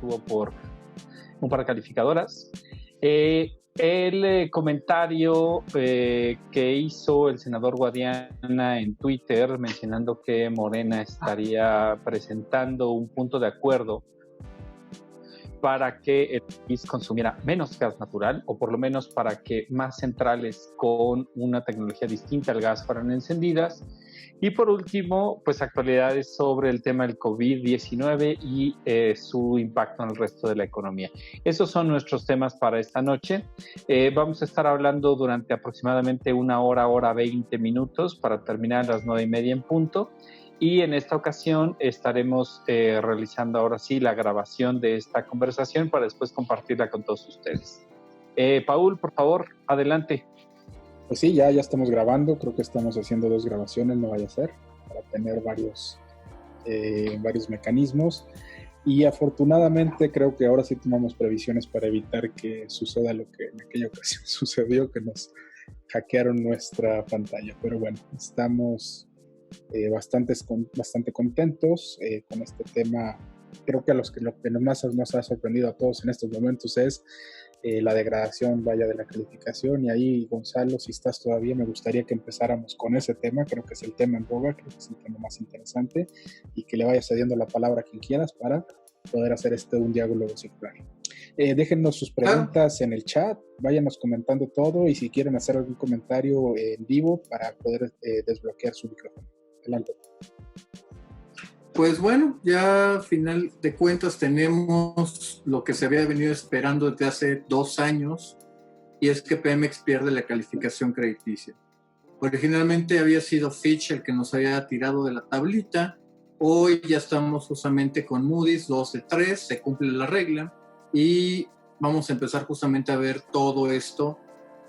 estuvo por un par de calificadoras. El comentario que hizo el senador Guadiana en Twitter mencionando que Morena estaría presentando un punto de acuerdo para que el país consumiera menos gas natural, o por lo menos para que más centrales con una tecnología distinta al gas fueran encendidas. Y por último, pues actualidades sobre el tema del COVID-19 y su impacto en el resto de la economía. Esos son nuestros temas para esta noche. Vamos a estar hablando durante aproximadamente 1 hora, hora 20 minutos, para terminar a las 9:30 en punto. Y en esta ocasión estaremos realizando ahora sí la grabación de esta conversación para después compartirla con todos ustedes. Paul, por favor, adelante. Pues sí, ya estamos grabando, creo que estamos haciendo 2 grabaciones, no vaya a ser, para tener varios mecanismos. Y afortunadamente creo que ahora sí tomamos previsiones para evitar que suceda lo que en aquella ocasión sucedió, que nos hackearon nuestra pantalla. Pero bueno, estamos bastante contentos con este tema. Creo que lo que más nos ha sorprendido a todos en estos momentos es la degradación de la calificación. Y ahí, Gonzalo, si estás todavía, me gustaría que empezáramos con ese tema. Creo que es el tema en boga, creo que es el tema más interesante, y que le vayas cediendo la palabra a quien quieras para poder hacer un diálogo circular. Déjennos sus preguntas en el chat, váyanos comentando todo, y si quieren hacer algún comentario en vivo para poder desbloquear su micrófono. Adelante. Pues bueno, ya a final de cuentas tenemos lo que se había venido esperando desde hace 2 años, y es que Pemex pierde la calificación crediticia. Originalmente había sido Fitch el que nos había tirado de la tablita. Hoy ya estamos justamente con Moody's 2 de 3, se cumple la regla, y vamos a empezar justamente a ver todo esto.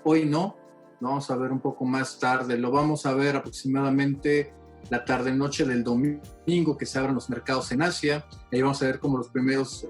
Hoy no, lo vamos a ver un poco más tarde, lo vamos a ver aproximadamente la tarde-noche del domingo, que se abren los mercados en Asia. Ahí vamos a ver cómo los primeros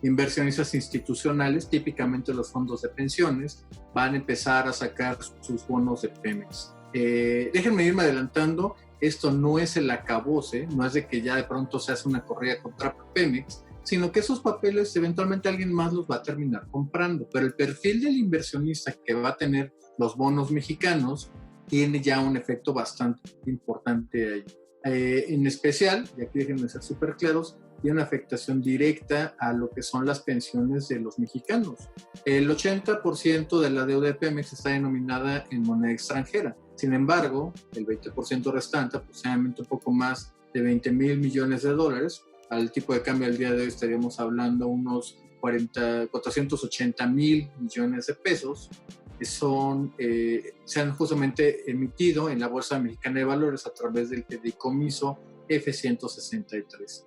inversionistas institucionales, típicamente los fondos de pensiones, van a empezar a sacar sus bonos de Pemex. Déjenme irme adelantando, esto no es el acabose, no es de que ya de pronto se hace una corrida contra Pemex, sino que esos papeles eventualmente alguien más los va a terminar comprando, pero el perfil del inversionista que va a tener los bonos mexicanos tiene ya un efecto bastante importante ahí. En especial, y aquí déjenme ser súper claros, tiene una afectación directa a lo que son las pensiones de los mexicanos. El 80% de la deuda de Pemex está denominada en moneda extranjera. Sin embargo, el 20% restante, aproximadamente un poco más de $20,000 millones, al tipo de cambio del día de hoy estaríamos hablando unos 480,000 millones de pesos, se han justamente emitido en la Bolsa Mexicana de Valores a través del fideicomiso F-163.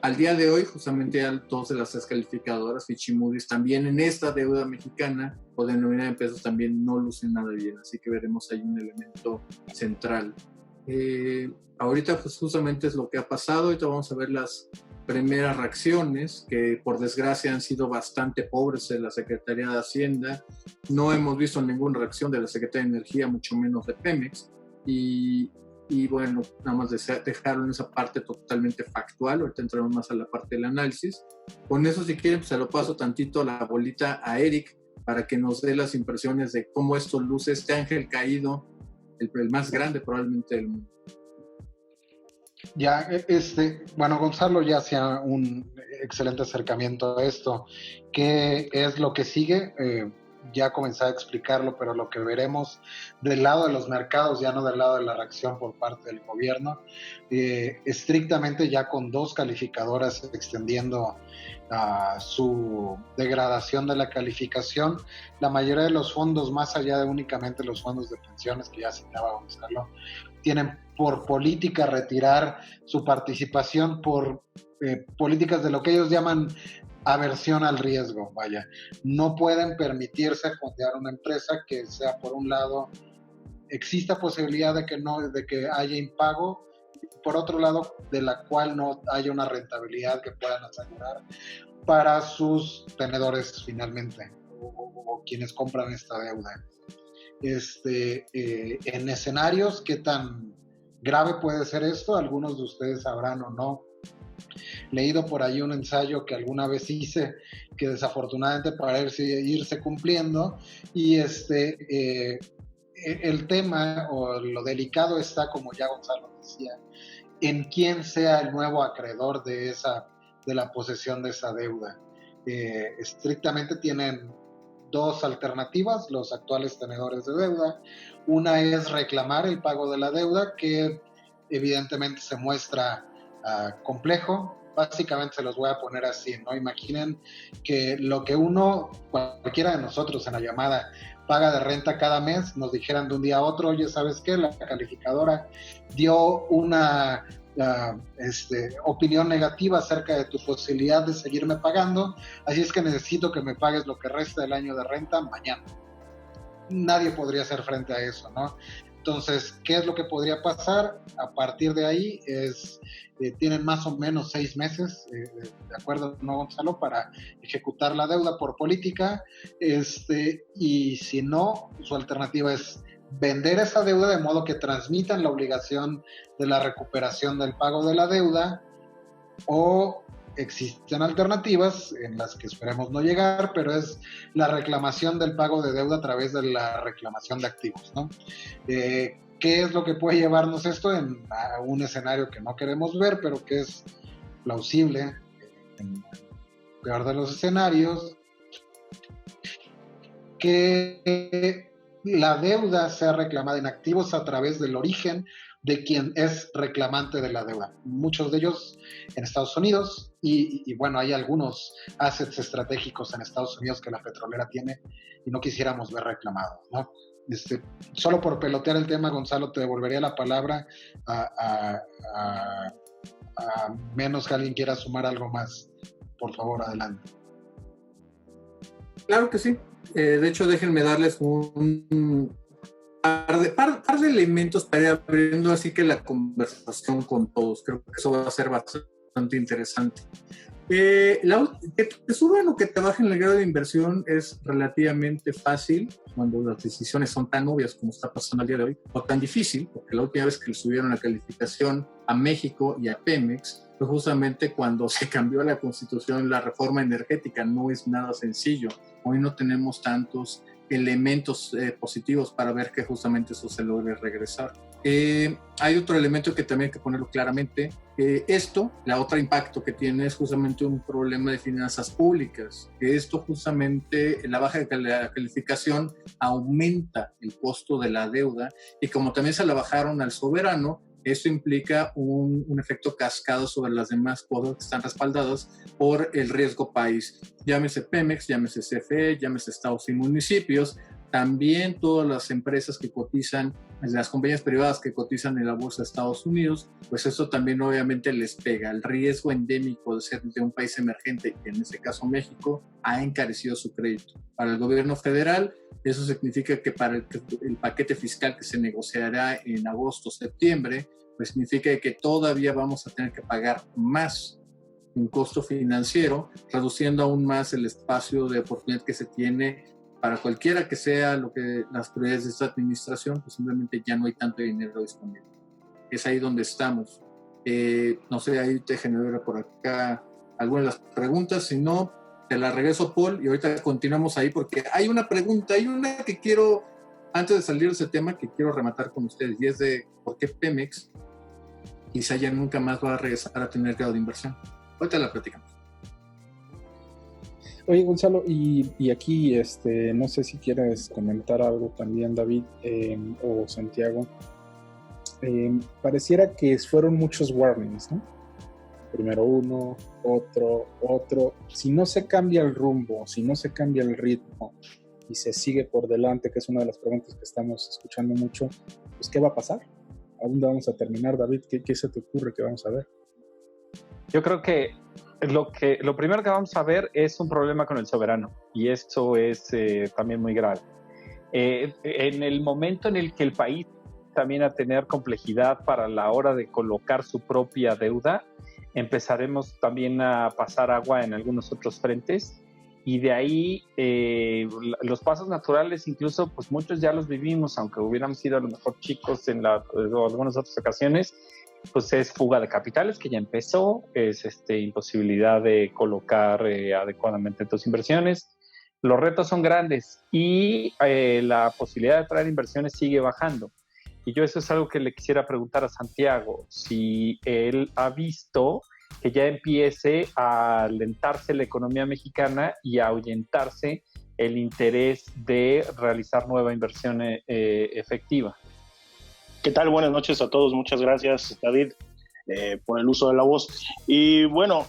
Al día de hoy, justamente ya 2 de las 3 calificadoras, Fitch y Moody's, también en esta deuda mexicana o denominada en pesos también no lucen nada bien, así que veremos ahí un elemento central. Ahorita pues justamente es lo que ha pasado. Ahorita vamos a ver las primeras reacciones, que por desgracia han sido bastante pobres en la Secretaría de Hacienda. No hemos visto ninguna reacción de la Secretaría de Energía, mucho menos de Pemex, y bueno, nada más dejarlo en esa parte totalmente factual. Ahorita entramos más a la parte del análisis. Con eso, si quieren, pues se lo paso tantito la bolita a Eric para que nos dé las impresiones de cómo esto luce, este ángel caído, el más grande probablemente del mundo. Ya, bueno, Gonzalo ya hacía un excelente acercamiento a esto. ¿Qué es lo que sigue? Ya comencé a explicarlo, pero lo que veremos del lado de los mercados, ya no del lado de la reacción por parte del gobierno, estrictamente ya con 2 calificadoras extendiendo su degradación de la calificación. La mayoría de los fondos, más allá de únicamente los fondos de pensiones que ya citaba Gonzalo, tienen por política retirar su participación por políticas de lo que ellos llaman aversión al riesgo. Vaya, no pueden permitirse fondear una empresa que sea, por un lado, exista posibilidad de que haya impago, por otro lado, de la cual no haya una rentabilidad que puedan asegurar para sus tenedores finalmente, o quienes compran esta deuda. En escenarios, ¿qué tan grave puede ser esto? Algunos de ustedes sabrán o no leído por ahí un ensayo que alguna vez hice, que desafortunadamente parece irse cumpliendo, y el tema o lo delicado está, como ya Gonzalo decía, en quién sea el nuevo acreedor de la posesión de esa deuda. Estrictamente tienen dos alternativas los actuales tenedores de deuda. Una es reclamar el pago de la deuda, que evidentemente se muestra complejo. Básicamente se los voy a poner así, ¿no? Imaginen que lo que cualquiera de nosotros en la llamada, paga de renta cada mes, nos dijeran de un día a otro, oye, ¿sabes qué? La calificadora dio una opinión negativa acerca de tu posibilidad de seguirme pagando, así es que necesito que me pagues lo que resta del año de renta mañana. Nadie podría hacer frente a eso, ¿no? Entonces, ¿qué es lo que podría pasar? A partir de ahí tienen más o menos 6 meses, de acuerdo, ¿no, Gonzalo?, para ejecutar la deuda por política, y si no, su alternativa es vender esa deuda de modo que transmitan la obligación de la recuperación del pago de la deuda, o existen alternativas en las que esperemos no llegar, pero es la reclamación del pago de deuda a través de la reclamación de activos, ¿no? ¿Qué es lo que puede llevarnos esto a un escenario que no queremos ver, pero que es plausible en el peor de los escenarios? Que la deuda sea reclamada en activos a través del origen de quien es reclamante de la deuda. Muchos de ellos en Estados Unidos, y bueno, hay algunos assets estratégicos en Estados Unidos que la petrolera tiene y no quisiéramos ver reclamados, ¿no? Solo por pelotear el tema, Gonzalo, te devolvería la palabra a menos que alguien quiera sumar algo más. Por favor, adelante. Claro que sí. De hecho, déjenme darles un par de elementos para ir abriendo así que la conversación con todos. Creo que eso va a ser bastante interesante. Que te suban o que te bajen el grado de inversión es relativamente fácil cuando las decisiones son tan obvias como está pasando al día de hoy, o tan difícil, porque la última vez que le subieron la calificación a México y a Pemex fue justamente cuando se cambió la constitución, la reforma energética. No es nada sencillo. Hoy no tenemos tantos elementos positivos para ver que justamente eso se logre regresar. Hay otro elemento que también hay que ponerlo claramente. La otra impacto que tiene es justamente un problema de finanzas públicas. Esto justamente, la baja de la calificación aumenta el costo de la deuda, y como también se la bajaron al soberano, esto implica un efecto cascado sobre las demás cosas que están respaldadas por el riesgo país. Llámese Pemex, llámese CFE, llámese estados y municipios. También todas las empresas que cotizan, las compañías privadas que cotizan en la bolsa de Estados Unidos, pues eso también obviamente les pega. El riesgo endémico de ser de un país emergente, que en este caso México, ha encarecido su crédito. Para el gobierno federal, eso significa que para el paquete fiscal que se negociará en agosto-septiembre, pues significa que todavía vamos a tener que pagar más en costo financiero, reduciendo aún más el espacio de oportunidad que se tiene para cualquiera que sea las prioridades de esta administración. Pues simplemente ya no hay tanto dinero disponible. Es ahí donde estamos. No sé, ahí te genera por acá algunas de las preguntas. Si no, te la regreso, Paul, y ahorita continuamos ahí, porque hay una pregunta, hay una que quiero, antes de salir de ese tema, que quiero rematar con ustedes, y es de por qué Pemex quizá ya nunca más va a regresar a tener grado de inversión. Ahorita la platicamos. Oye, Gonzalo, y aquí no sé si quieres comentar algo también, David, o Santiago. Pareciera que fueron muchos warnings, ¿no? Primero uno, otro. Si no se cambia el rumbo, si no se cambia el ritmo y se sigue por delante, que es una de las preguntas que estamos escuchando mucho, pues ¿qué va a pasar? ¿A dónde vamos a terminar, David? ¿Qué se te ocurre que vamos a ver? Yo creo que lo primero que vamos a ver es un problema con el soberano, y esto es también muy grave. En el momento en el que el país también a tener complejidad para la hora de colocar su propia deuda, empezaremos también a pasar agua en algunos otros frentes, y de ahí los pasos naturales, incluso pues muchos ya los vivimos, aunque hubiéramos sido a lo mejor chicos en o algunas otras ocasiones, pues es fuga de capitales que ya empezó, es imposibilidad de colocar adecuadamente tus inversiones. Los retos son grandes y la posibilidad de traer inversiones sigue bajando. Y yo eso es algo que le quisiera preguntar a Santiago, si él ha visto que ya empiece a alentarse la economía mexicana y a ahuyentarse el interés de realizar nueva inversión efectiva. ¿Qué tal? Buenas noches a todos. Muchas gracias, David, por el uso de la voz. Y bueno,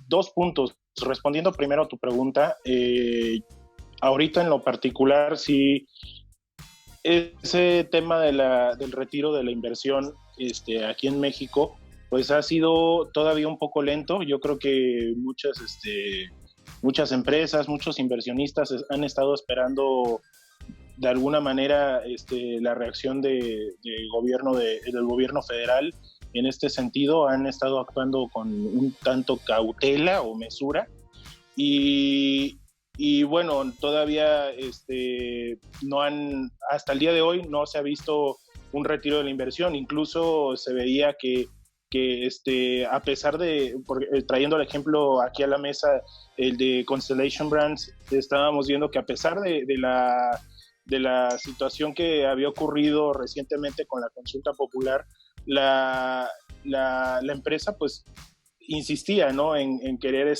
2 puntos. Respondiendo primero a tu pregunta, ahorita en lo particular, sí, ese tema del retiro de la inversión aquí en México, pues ha sido todavía un poco lento. Yo creo que muchas empresas, muchos inversionistas han estado esperando de alguna manera la reacción del gobierno federal. En este sentido han estado actuando con un tanto cautela o mesura y bueno, todavía hasta el día de hoy no se ha visto un retiro de la inversión. Incluso se veía que a pesar de, trayendo el ejemplo aquí a la mesa, el de Constellation Brands, estábamos viendo que a pesar de la situación que había ocurrido recientemente con la consulta popular, la empresa pues insistía, ¿no?, en querer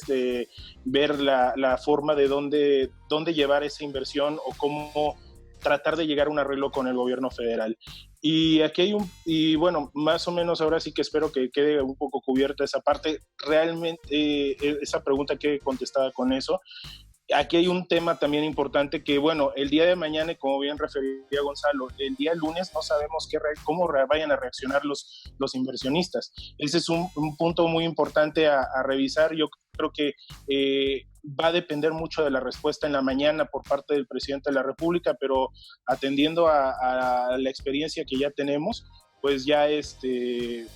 ver la forma de dónde llevar esa inversión o cómo tratar de llegar a un arreglo con el gobierno federal. Y aquí y bueno, más o menos ahora sí que espero que quede un poco cubierta esa parte. Realmente esa pregunta quede contestada con eso. Aquí hay un tema también importante que, bueno, el día de mañana, como bien refería Gonzalo, el día lunes no sabemos cómo vayan a reaccionar los inversionistas. Ese es un punto muy importante a revisar. Yo creo que va a depender mucho de la respuesta en la mañana por parte del presidente de la República, pero atendiendo a la experiencia que ya tenemos, pues ya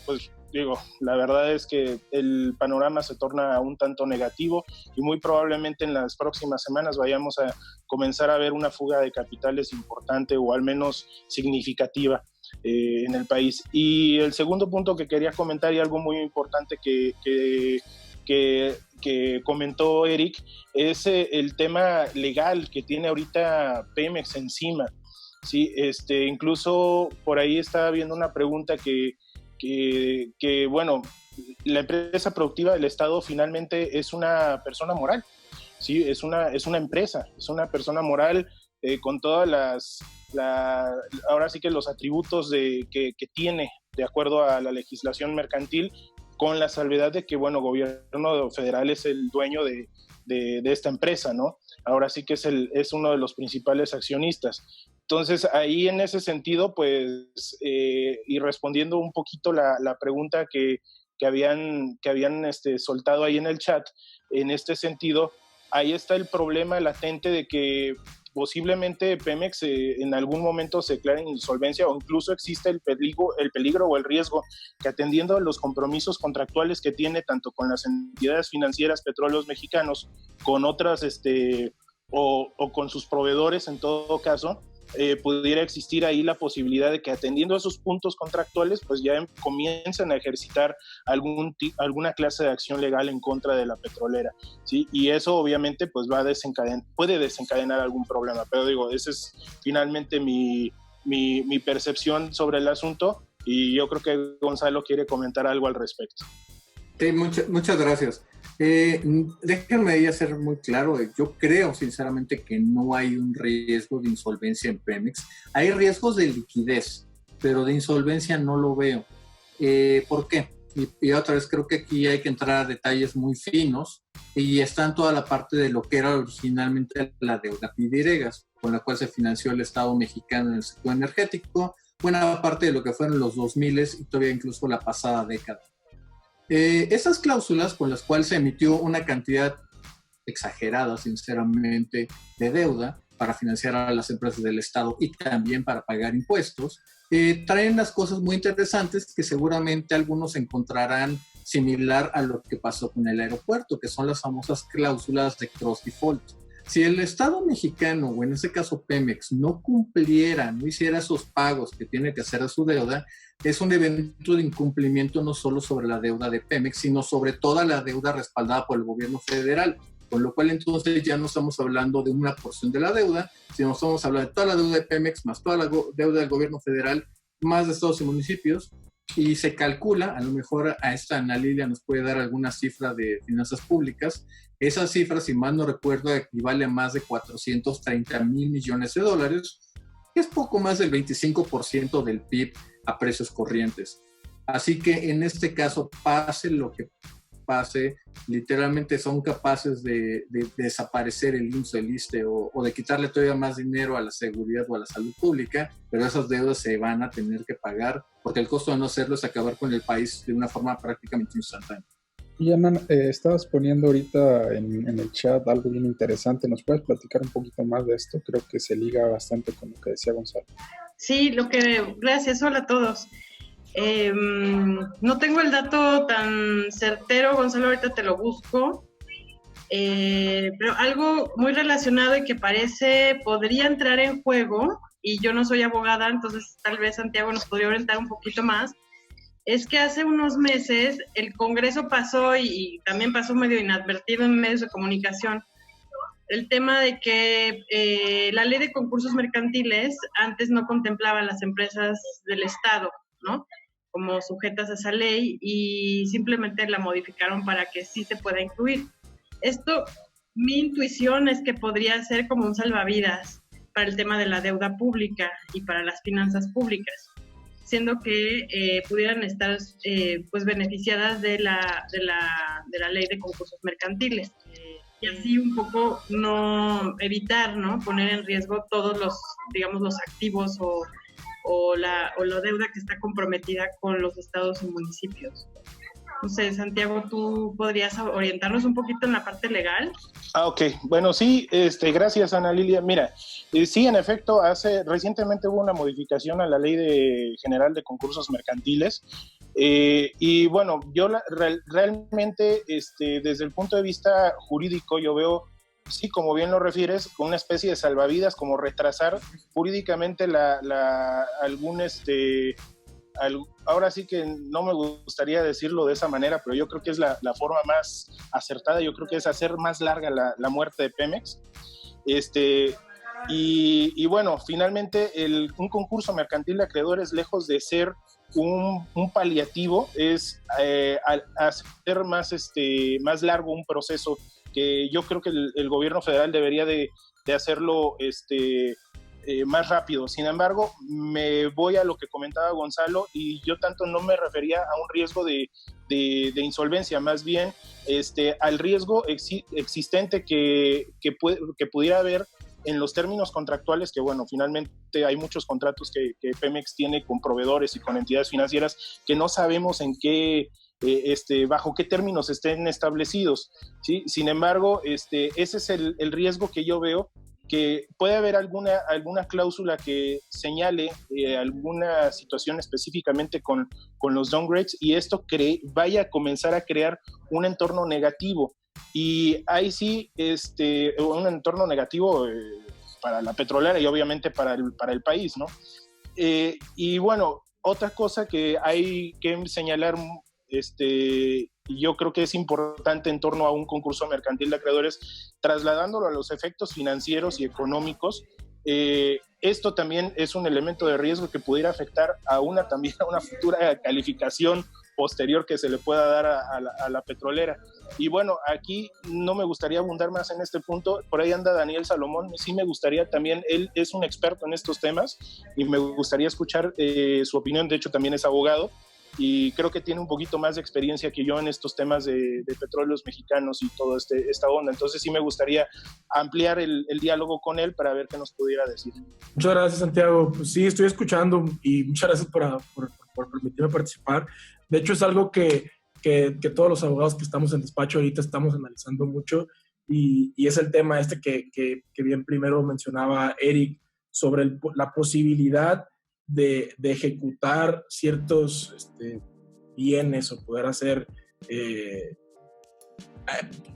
pues digo, la verdad es que el panorama se torna un tanto negativo y muy probablemente en las próximas semanas vayamos a comenzar a ver una fuga de capitales importante o al menos significativa en el país. Y el segundo punto que quería comentar, y algo muy importante que comentó Eric, es el tema legal que tiene ahorita Pemex encima. Sí, incluso por ahí estaba viendo una pregunta que bueno, la empresa productiva del Estado finalmente es una persona moral, ¿sí? Es una empresa, es una persona moral con todas ahora sí que los atributos que tiene de acuerdo a la legislación mercantil, con la salvedad de que, bueno, el gobierno federal es el dueño de esta empresa, ¿no? Ahora sí que es uno de los principales accionistas. Entonces, ahí en ese sentido, pues, y respondiendo un poquito la pregunta que habían soltado ahí en el chat, en este sentido, ahí está el problema latente de que posiblemente Pemex en algún momento se declare en insolvencia, o incluso existe el peligro o el riesgo que, atendiendo a los compromisos contractuales que tiene tanto con las entidades financieras Petróleos Mexicanos, con otras o con sus proveedores en todo caso, pudiera existir ahí la posibilidad de que, atendiendo a esos puntos contractuales, pues ya comiencen a ejercitar alguna clase de acción legal en contra de la petrolera, ¿sí? Y eso obviamente pues puede desencadenar algún problema, pero digo, esa es finalmente mi percepción sobre el asunto, y yo creo que Gonzalo quiere comentar algo al respecto. Sí, muchas gracias. Déjenme ahí hacer muy claro, yo creo sinceramente que no hay un riesgo de insolvencia en Pemex. Hay riesgos de liquidez, pero de insolvencia no lo veo. ¿Por qué? Y otra vez creo que aquí hay que entrar a detalles muy finos, y está en toda la parte de lo que era originalmente la deuda Pidiregas, con la cual se financió el Estado mexicano en el sector energético, buena parte de lo que fueron los 2000 y todavía incluso la pasada década. Esas cláusulas con las cuales se emitió una cantidad exagerada, sinceramente, de deuda para financiar a las empresas del Estado y también para pagar impuestos, traen las cosas muy interesantes que seguramente algunos encontrarán similar a lo que pasó con el aeropuerto, que son las famosas cláusulas de cross default. Si el Estado mexicano, o en este caso Pemex, no cumpliera, no hiciera esos pagos que tiene que hacer a su deuda, es un evento de incumplimiento no solo sobre la deuda de Pemex, sino sobre toda la deuda respaldada por el gobierno federal, con lo cual entonces ya no estamos hablando de una porción de la deuda, sino estamos hablando de toda la deuda de Pemex, más toda la deuda del gobierno federal, más de estados y municipios, y se calcula, a lo mejor a esta Ana Lilia nos puede dar alguna cifra de finanzas públicas. Esa cifra, si mal no recuerdo, equivale a más de 430 mil millones de dólares, que es poco más del 25% del PIB a precios corrientes. Así que en este caso, pase lo que pase, literalmente son capaces de desaparecer el IMSS, el ISSSTE o de quitarle todavía más dinero a la seguridad o a la salud pública, pero esas deudas se van a tener que pagar porque el costo de no hacerlo es acabar con el país de una forma prácticamente instantánea. Y Ana, estabas poniendo ahorita en el chat algo bien interesante. ¿Nos puedes platicar un poquito más de esto? Creo que se liga bastante con lo que decía Gonzalo. Sí, gracias, hola a todos. No tengo el dato tan certero, Gonzalo, ahorita te lo busco, pero algo muy relacionado y que podría entrar en juego, y yo no soy abogada, entonces tal vez Santiago nos podría orientar un poquito más, es que hace unos meses el Congreso pasó, y también pasó medio inadvertido en medios de comunicación, el tema de que la ley de concursos mercantiles antes no contemplaba a las empresas del Estado, ¿no?, como sujetas a esa ley, y simplemente la modificaron para que sí se pueda incluir. Esto, mi intuición es que podría ser como un salvavidas para el tema de la deuda pública y para las finanzas públicas, siendo que pudieran estar pues beneficiadas de la ley de concursos mercantiles. Y así un poco evitar, ¿no?, poner en riesgo todos los, digamos, los activos o la deuda que está comprometida con los estados y municipios. No sé, Santiago, ¿tú podrías orientarnos un poquito en la parte legal? Ok. Bueno, sí, gracias, Ana Lilia. Mira, sí, en efecto, recientemente hubo una modificación a la Ley General de Concursos Mercantiles, y bueno, yo realmente, desde el punto de vista jurídico, yo veo, sí, como bien lo refieres, con una especie de salvavidas, como retrasar jurídicamente ahora sí que no me gustaría decirlo de esa manera, pero yo creo que es la forma más acertada. Yo creo que es hacer más larga la muerte de Pemex. Y bueno, finalmente un concurso mercantil de acreedores, lejos de ser un paliativo, es hacer más largo un proceso que yo creo que el gobierno federal debería de hacerlo más rápido. Sin embargo, me voy a lo que comentaba Gonzalo, y yo tanto no me refería a un riesgo de insolvencia, más bien al riesgo existente que pudiera haber en los términos contractuales, que bueno, finalmente hay muchos contratos que Pemex tiene con proveedores y con entidades financieras que no sabemos en qué bajo qué términos estén establecidos, ¿sí? Sin embargo, ese es el riesgo que yo veo, que puede haber alguna cláusula que señale alguna situación específicamente con los downgrades, y esto vaya a comenzar a crear un entorno negativo, y ahí sí, un entorno negativo para la petrolera y obviamente para el país, ¿no? Y bueno, otra cosa que hay que señalar, yo creo que es importante en torno a un concurso mercantil de acreedores, trasladándolo a los efectos financieros y económicos, esto también es un elemento de riesgo que pudiera afectar también a una futura calificación posterior que se le pueda dar a la petrolera. Y bueno, aquí no me gustaría abundar más en este punto. Por ahí anda Daniel Salomón, sí me gustaría también, él es un experto en estos temas y me gustaría escuchar su opinión. De hecho, también es abogado y creo que tiene un poquito más de experiencia que yo en estos temas de petróleos mexicanos y toda esta onda. Entonces sí me gustaría ampliar el diálogo con él para ver qué nos pudiera decir. Muchas gracias, Santiago. Pues sí, estoy escuchando y muchas gracias por permitirme participar. De hecho, es algo que todos los abogados que estamos en despacho ahorita estamos analizando mucho, y es el tema que bien primero mencionaba Eric sobre la posibilidad de ejecutar ciertos bienes o poder hacer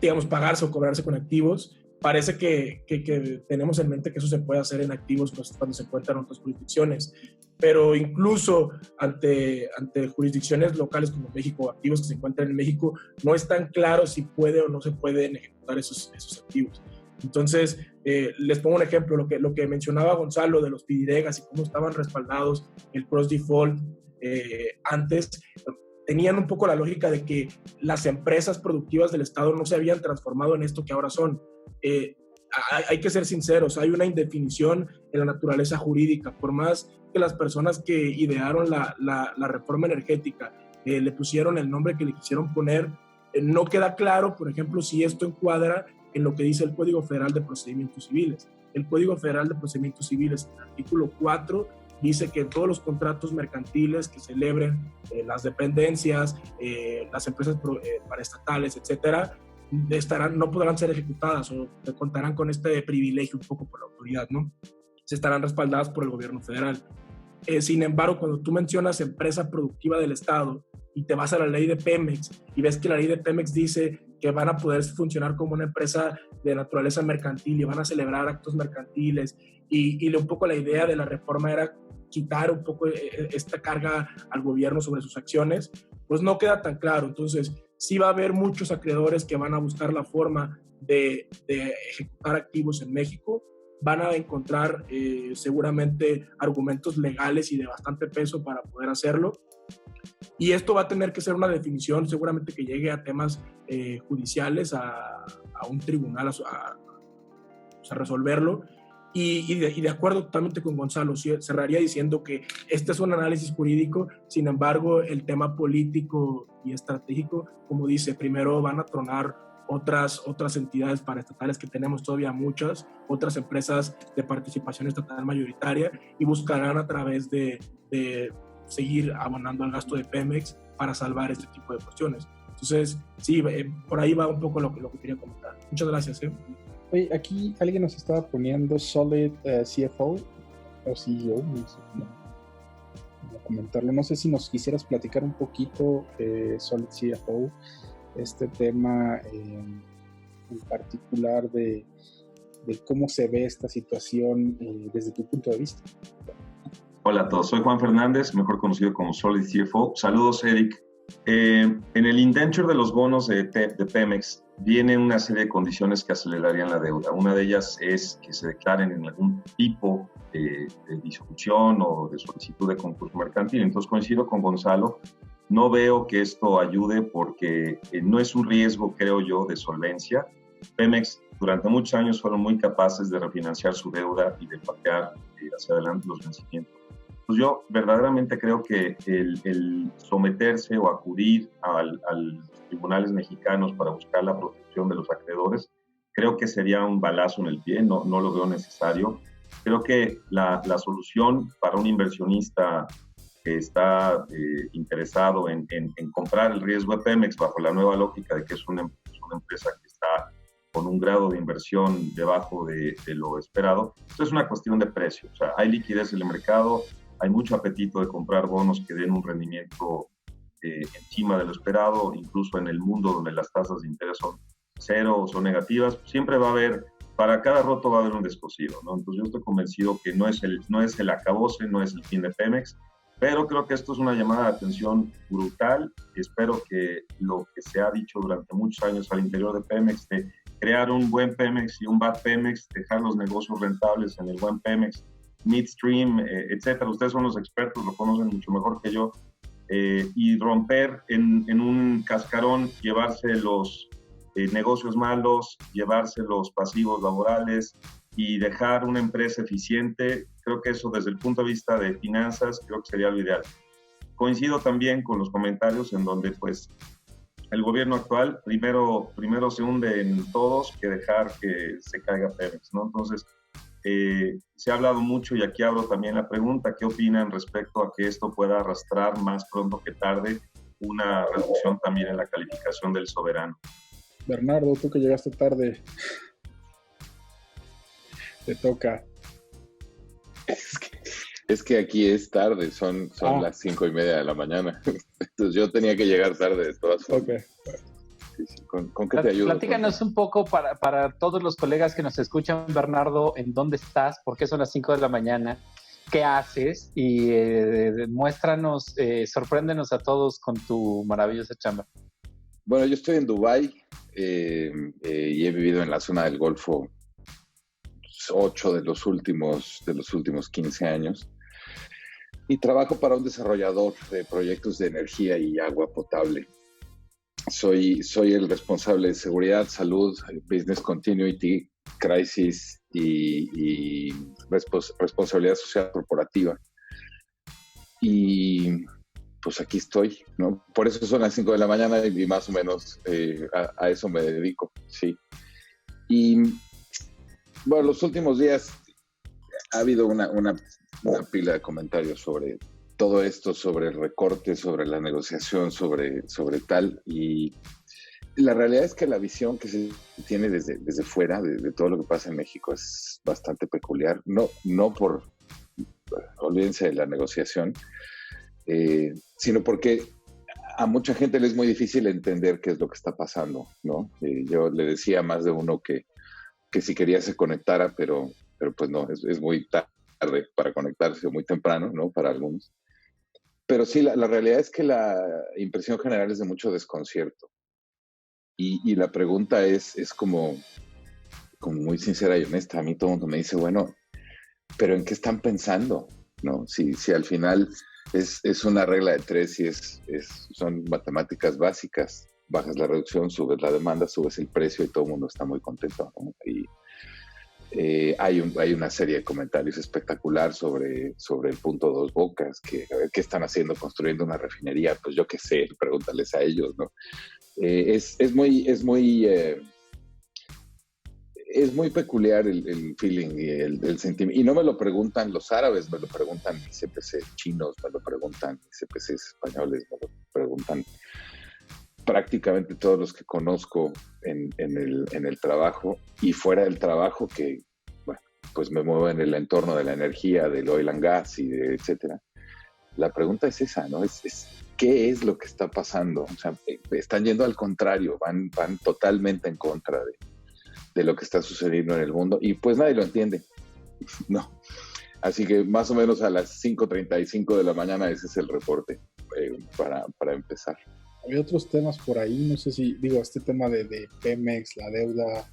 digamos, pagarse o cobrarse con activos. Parece que tenemos en mente que eso se puede hacer en activos pues, cuando se encuentran otras jurisdicciones, pero incluso ante jurisdicciones locales como México, activos que se encuentran en México, no es tan claro si puede o no se pueden ejecutar esos activos. Entonces, les pongo un ejemplo, lo que mencionaba Gonzalo de los PIDIREGAS y cómo estaban respaldados el cross default antes, tenían un poco la lógica de que las empresas productivas del Estado no se habían transformado en esto que ahora son. Hay que ser sinceros, hay una indefinición en la naturaleza jurídica, por más que las personas que idearon la reforma energética le pusieron el nombre que le quisieron poner, no queda claro, por ejemplo, si esto encuadra en lo que dice el Código Federal de Procedimientos Civiles. El Código Federal de Procedimientos Civiles, en el artículo 4, dice que todos los contratos mercantiles que celebren las dependencias, las empresas paraestatales, etcétera, no podrán ser ejecutadas o contarán con este privilegio un poco por la autoridad, ¿no? Se estarán respaldadas por el gobierno federal. Sin embargo, cuando tú mencionas empresa productiva del Estado y te vas a la ley de Pemex y ves que la ley de Pemex dice que van a poder funcionar como una empresa de naturaleza mercantil y van a celebrar actos mercantiles y un poco la idea de la reforma era quitar un poco esta carga al gobierno sobre sus acciones, pues no queda tan claro. Entonces, sí va a haber muchos acreedores que van a buscar la forma de ejecutar activos en México, van a encontrar seguramente argumentos legales y de bastante peso para poder hacerlo. Y esto va a tener que ser una definición seguramente que llegue a temas judiciales, a un tribunal, a resolverlo. Y de acuerdo totalmente con Gonzalo, cerraría diciendo que este es un análisis jurídico, sin embargo, el tema político y estratégico, como dice, primero van a tronar otras entidades paraestatales que tenemos todavía muchas, otras empresas de participación estatal mayoritaria y buscarán a través de seguir abonando al gasto de Pemex para salvar este tipo de cuestiones. Entonces, sí, por ahí va un poco lo que quería comentar. Muchas gracias. Oye, aquí alguien nos estaba poniendo Solid CFO o CEO, no sé cómo comentarlo. No sé si nos quisieras platicar un poquito, Solid CFO, este tema en particular de cómo se ve esta situación desde tu punto de vista. Hola a todos, soy Juan Fernández, mejor conocido como Solid CFO. Saludos, Eric. En el indenture de los bonos de Pemex viene una serie de condiciones que acelerarían la deuda. Una de ellas es que se declaren en algún tipo de disolución o de solicitud de concurso mercantil. Entonces coincido con Gonzalo, no veo que esto ayude porque no es un riesgo, creo yo, de solvencia. Pemex durante muchos años fueron muy capaces de refinanciar su deuda y de patear hacia adelante los vencimientos. Pues yo verdaderamente creo que el someterse o acudir a los tribunales mexicanos para buscar la protección de los acreedores, creo que sería un balazo en el pie, no lo veo necesario. Creo que la solución para un inversionista que está interesado en comprar el riesgo de Pemex bajo la nueva lógica de que es una empresa que está con un grado de inversión debajo de lo esperado, esto es una cuestión de precio. O sea, hay liquidez en el mercado, hay mucho apetito de comprar bonos que den un rendimiento encima de lo esperado, incluso en el mundo donde las tasas de interés son cero o son negativas, siempre va a haber, para cada roto va a haber un descosido, ¿no? Entonces yo estoy convencido que no es el acabose, no es el fin de Pemex, pero creo que esto es una llamada de atención brutal. Espero que lo que se ha dicho durante muchos años al interior de Pemex, de crear un buen Pemex y un bad Pemex, dejar los negocios rentables en el buen Pemex, midstream, etcétera. Ustedes son los expertos, lo conocen mucho mejor que yo. Y romper en un cascarón, llevarse los negocios malos, llevarse los pasivos laborales y dejar una empresa eficiente, creo que eso desde el punto de vista de finanzas, creo que sería lo ideal. Coincido también con los comentarios en donde pues el gobierno actual primero se hunde en todos que dejar que se caiga Pemex, ¿no? Entonces, se ha hablado mucho y aquí abro también la pregunta, ¿qué opinan respecto a que esto pueda arrastrar más pronto que tarde una reducción también en la calificación del soberano? Bernardo, tú que llegaste tarde, te toca. Es que aquí es tarde, son las 5:30 de la mañana. Entonces yo tenía que llegar tarde de todas formas. Okay. Sí. ¿Con qué te ayudo? Platícanos un poco para todos los colegas que nos escuchan, Bernardo, en dónde estás, por qué son las 5 de la mañana, qué haces y muéstranos, sorpréndenos a todos con tu maravillosa chamba. Bueno, yo estoy en Dubái y he vivido en la zona del Golfo 8 de los últimos 15 años y trabajo para un desarrollador de proyectos de energía y agua potable. Soy el responsable de seguridad, salud, business continuity, crisis y responsabilidad social corporativa. Y pues aquí estoy, ¿no? Por eso son las 5 de la mañana y más o menos a eso me dedico, sí. Y bueno, los últimos días ha habido una pila de comentarios sobre todo esto, sobre el recorte, sobre la negociación, sobre tal. Y la realidad es que la visión que se tiene desde fuera de todo lo que pasa en México es bastante peculiar. No por, olvídense de la negociación, sino porque a mucha gente le es muy difícil entender qué es lo que está pasando, ¿no? Yo le decía a más de uno que si quería se conectara, pero pues no, es muy tarde para conectarse, o muy temprano, ¿no? Para algunos. Pero sí, la realidad es que la impresión general es de mucho desconcierto. Y la pregunta es como muy sincera y honesta. A mí todo el mundo me dice, bueno, ¿pero en qué están pensando? ¿No? Si al final es una regla de 3 y son matemáticas básicas. Bajas la reducción, subes la demanda, subes el precio y todo el mundo está muy contento, ¿no? Y hay una serie de comentarios espectacular sobre el punto Dos Bocas, ¿qué están haciendo? ¿Construyendo una refinería? Pues yo qué sé, pregúntales a ellos, ¿no? Es muy peculiar el feeling y el sentimiento. Y no me lo preguntan los árabes, me lo preguntan mis CPC chinos, me lo preguntan mis CPC españoles, me lo preguntan prácticamente todos los que conozco en el trabajo y fuera del trabajo, que bueno, pues me muevo en el entorno de la energía, del oil and gas y de etcétera. La pregunta es esa, ¿no? ¿Qué es lo que está pasando? O sea, están yendo al contrario, van totalmente en contra de lo que está sucediendo en el mundo y pues nadie lo entiende, ¿no? Así que más o menos a las 5:35 de la mañana ese es el reporte para empezar. Hay otros temas por ahí, no sé si, este tema de Pemex, la deuda,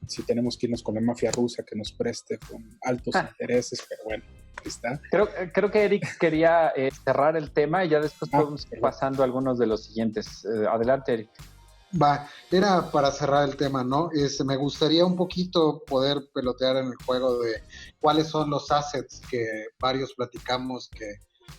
si tenemos que irnos con la mafia rusa que nos preste con altos intereses, pero bueno, aquí está. Creo que Eric quería cerrar el tema y ya después podemos ir pasando a algunos de los siguientes. Adelante, Eric. Era para cerrar el tema, ¿no? Me gustaría un poquito poder pelotear en el juego de cuáles son los assets que varios platicamos que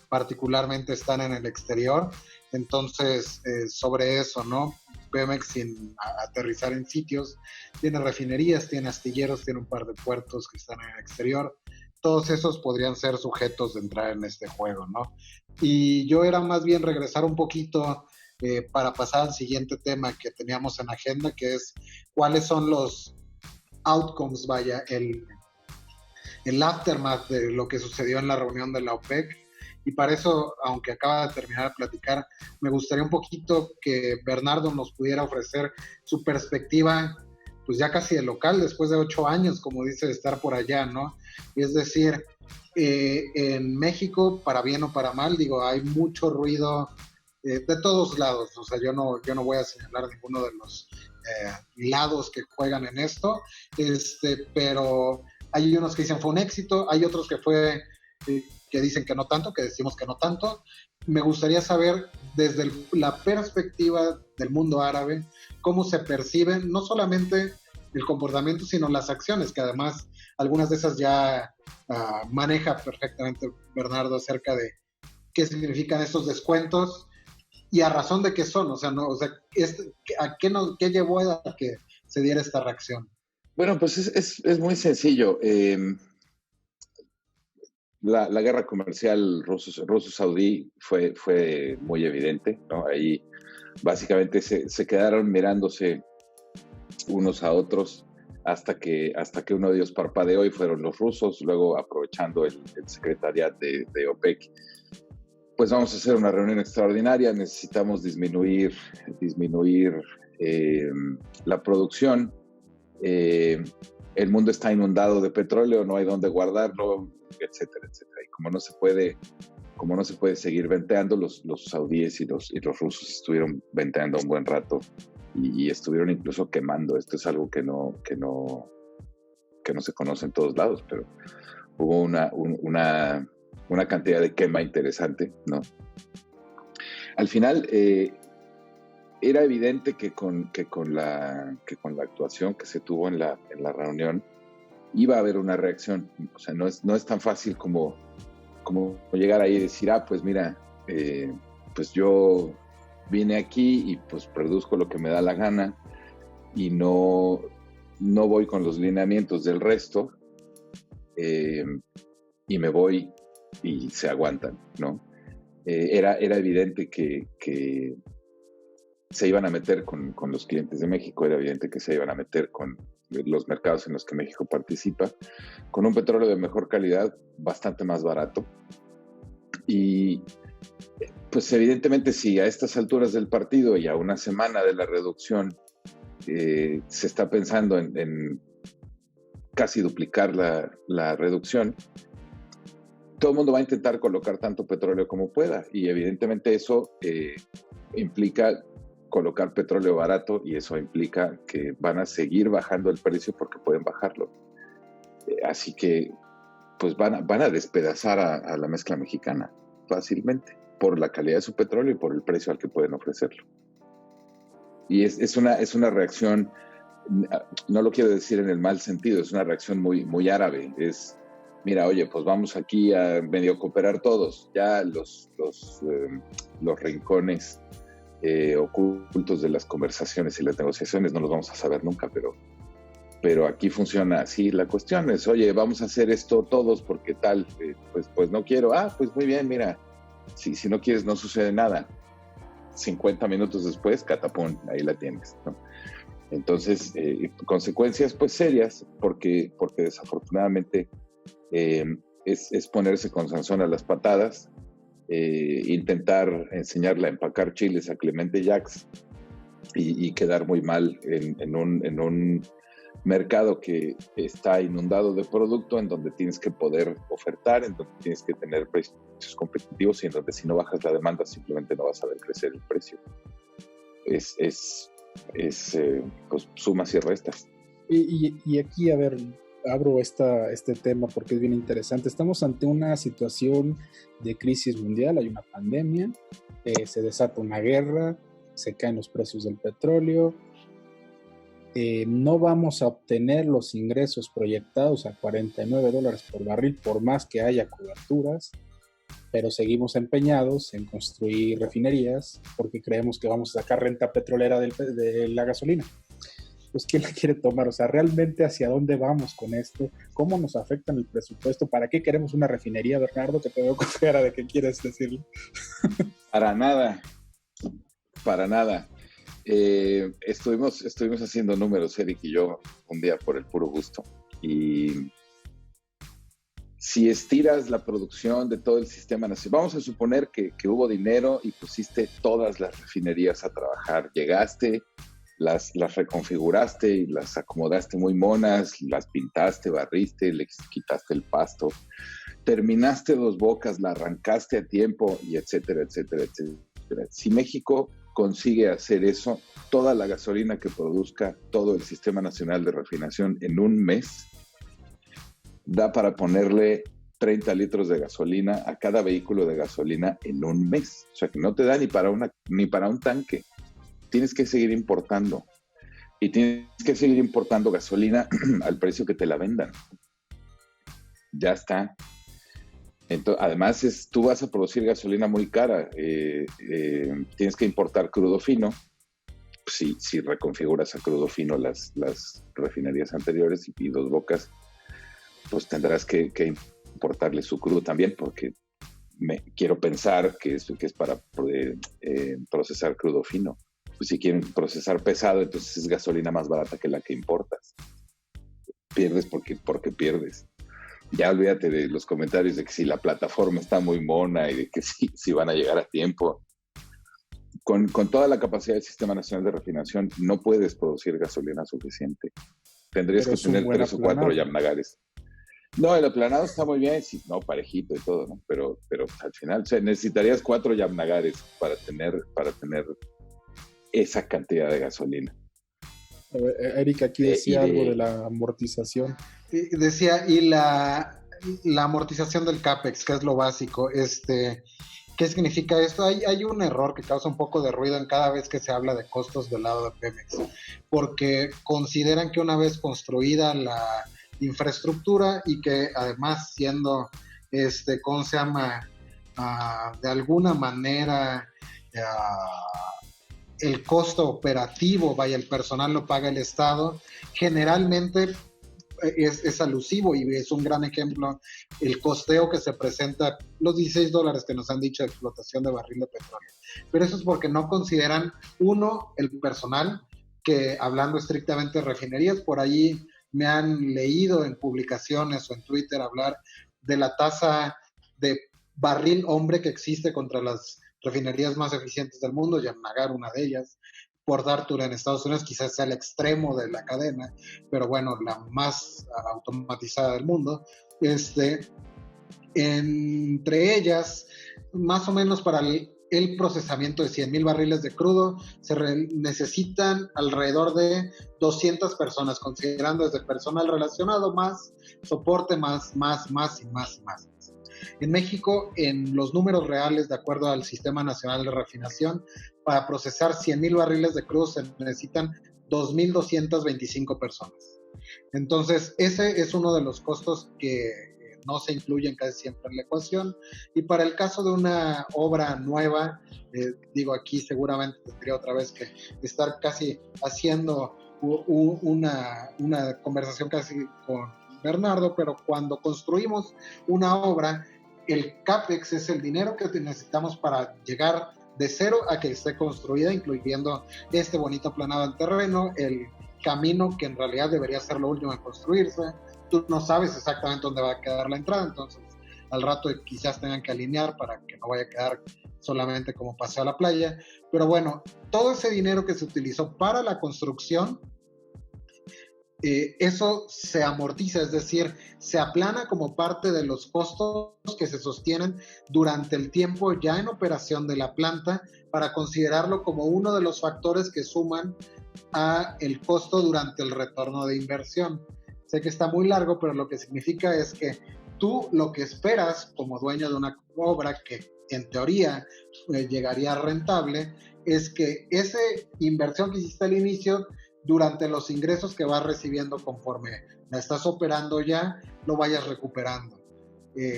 particularmente están en el exterior. Entonces, sobre eso, ¿no? Pemex, sin aterrizar en sitios, tiene refinerías, tiene astilleros, tiene un par de puertos que están en el exterior. Todos esos podrían ser sujetos de entrar en este juego, ¿no? Y yo era más bien regresar un poquito para pasar al siguiente tema que teníamos en agenda, que es cuáles son los outcomes, el aftermath de lo que sucedió en la reunión de la OPEC. Y para eso, aunque acaba de terminar de platicar, me gustaría un poquito que Bernardo nos pudiera ofrecer su perspectiva, pues ya casi de local, después de 8 años, como dice, de estar por allá, ¿no? Y es decir, en México, para bien o para mal, hay mucho ruido de todos lados. O sea, yo no voy a señalar ninguno de los lados que juegan en esto, pero hay unos que dicen fue un éxito, hay otros que fue... que dicen que no tanto, que decimos que no tanto. Me gustaría saber, desde la perspectiva del mundo árabe, cómo se perciben no solamente el comportamiento, sino las acciones, que además algunas de esas ya maneja perfectamente Bernardo acerca de qué significan estos descuentos y a razón de qué son. O sea, ¿qué llevó a que se diera esta reacción? Bueno, pues es muy sencillo. La guerra comercial ruso-saudí fue muy evidente, ¿no? Ahí básicamente se quedaron mirándose unos a otros hasta que uno de ellos parpadeó y fueron los rusos. Luego, aprovechando el secretariat de OPEC, pues vamos a hacer una reunión extraordinaria. Necesitamos disminuir la producción. El mundo está inundado de petróleo, no hay dónde guardarlo, etcétera, etcétera. Y como no se puede seguir venteando, los saudíes y los rusos estuvieron venteando un buen rato y estuvieron incluso quemando. Esto es algo que no se conoce en todos lados, pero hubo una cantidad de quema interesante, ¿no? Al final, era evidente que con la actuación que se tuvo en la reunión iba a haber una reacción. O sea, no es tan fácil como llegar ahí y decir, pues mira, pues yo vine aquí y pues produzco lo que me da la gana y no voy con los lineamientos del resto, y me voy y se aguantan, ¿no? Era evidente que se iban a meter con los clientes de México, era evidente que se iban a meter con los mercados en los que México participa, con un petróleo de mejor calidad, bastante más barato. Y pues evidentemente si a estas alturas del partido y a una semana de la reducción se está pensando en casi duplicar la reducción, todo el mundo va a intentar colocar tanto petróleo como pueda, y evidentemente eso implica colocar petróleo barato, y eso implica que van a seguir bajando el precio porque pueden bajarlo. Así que pues van a despedazar a la mezcla mexicana fácilmente por la calidad de su petróleo y por el precio al que pueden ofrecerlo. Y es una reacción, no lo quiero decir en el mal sentido, es una reacción muy, muy árabe. Es, mira, oye, pues vamos aquí a medio cooperar todos. Ya los rincones ocultos de las conversaciones y las negociaciones no los vamos a saber nunca, pero aquí funciona así. La cuestión es, oye, vamos a hacer esto todos porque tal, pues no quiero. Pues muy bien, mira, si no quieres no sucede nada. 50 minutos después, catapum, ahí la tienes, ¿no? Entonces, consecuencias pues serias, porque desafortunadamente es ponerse con Sansón a las patadas, intentar enseñarle a empacar chiles a Clemente Jax y quedar muy mal en un mercado que está inundado de producto, en donde tienes que poder ofertar, en donde tienes que tener precios competitivos y en donde si no bajas la demanda simplemente no vas a ver crecer el precio. Es pues sumas y restas. Y aquí, a ver, abro este tema porque es bien interesante. Estamos ante una situación de crisis mundial, hay una pandemia, se desata una guerra, se caen los precios del petróleo, no vamos a obtener los ingresos proyectados a $49 por barril por más que haya coberturas, pero seguimos empeñados en construir refinerías porque creemos que vamos a sacar renta petrolera de la gasolina. Pues ¿quién la quiere tomar? O sea, ¿realmente hacia dónde vamos con esto? ¿Cómo nos afecta en el presupuesto? ¿Para qué queremos una refinería, Bernardo? Que te veo con cara de qué quieres decirle. Para nada. Estuvimos haciendo números, Eric y yo, un día por el puro gusto. Y si estiras la producción de todo el sistema nacional, vamos a suponer que hubo dinero y pusiste todas las refinerías a trabajar. Llegaste, las reconfiguraste y las acomodaste muy monas, las pintaste, barriste, le quitaste el pasto, terminaste Dos Bocas, la arrancaste a tiempo y etcétera, etcétera, etcétera. Si México consigue hacer eso, toda la gasolina que produzca todo el Sistema Nacional de Refinación en un mes, da para ponerle 30 litros de gasolina a cada vehículo de gasolina en un mes. O sea, que no te da ni para un tanque. Tienes que seguir importando. Y tienes que seguir importando gasolina al precio que te la vendan. Ya está. Entonces, además, tú vas a producir gasolina muy cara. Tienes que importar crudo fino. Si reconfiguras a crudo fino las refinerías anteriores y Dos Bocas, pues tendrás que importarle su crudo también, porque quiero pensar que es para procesar crudo fino. Pues si quieren procesar pesado, entonces es gasolina más barata que la que importas. pierdes porque pierdes. Ya olvídate de los comentarios de que si la plataforma está muy mona y de que si van a llegar a tiempo. Con toda la capacidad del Sistema Nacional de Refinación no puedes producir gasolina suficiente. Tendrías que tener 3 o 4 Yamnagares. No, el aplanado está muy bien, sí, no, parejito y todo, ¿no? Pero al final, o sea, necesitarías 4 Yamnagares para tener esa cantidad de gasolina. A ver, Erika aquí decía algo de la amortización. Decía, y la amortización del CAPEX, que es lo básico. ¿Qué significa esto? Hay un error que causa un poco de ruido en cada vez que se habla de costos del lado de Pemex, porque consideran que una vez construida la infraestructura y que además siendo, ¿cómo se llama? De alguna manera el costo operativo, el personal lo paga el Estado, generalmente es alusivo, y es un gran ejemplo el costeo que se presenta, los $16 que nos han dicho de explotación de barril de petróleo. Pero eso es porque no consideran, uno, el personal, que hablando estrictamente de refinerías, por ahí me han leído en publicaciones o en Twitter hablar de la tasa de barril hombre que existe contra las refinerías más eficientes del mundo, Yamnagar, una de ellas. Port Arthur en Estados Unidos quizás sea el extremo de la cadena, pero bueno, la más automatizada del mundo. Entre ellas, más o menos para el procesamiento de 100,000 barriles de crudo, necesitan alrededor de 200 personas, considerando desde personal relacionado, más soporte, más. En México, en los números reales, de acuerdo al Sistema Nacional de Refinación, para procesar 100,000 barriles de crudo se necesitan 2,225 personas. Entonces, ese es uno de los costos que no se incluyen casi siempre en la ecuación. Y para el caso de una obra nueva, aquí seguramente tendría otra vez que estar casi haciendo una conversación casi con Bernardo, pero cuando construimos una obra, el CAPEX es el dinero que necesitamos para llegar de cero a que esté construida, incluyendo este bonito aplanado en terreno, el camino que en realidad debería ser lo último en construirse. Tú no sabes exactamente dónde va a quedar la entrada, entonces al rato quizás tengan que alinear para que no vaya a quedar solamente como paseo a la playa. Pero bueno, todo ese dinero que se utilizó para la construcción, eso se amortiza, es decir, se aplana como parte de los costos que se sostienen durante el tiempo ya en operación de la planta, para considerarlo como uno de los factores que suman a el costo durante el retorno de inversión. Sé que está muy largo, pero lo que significa es que tú lo que esperas como dueño de una obra que en teoría llegaría rentable, es que esa inversión que hiciste al inicio, durante los ingresos que vas recibiendo conforme la estás operando ya, lo vayas recuperando.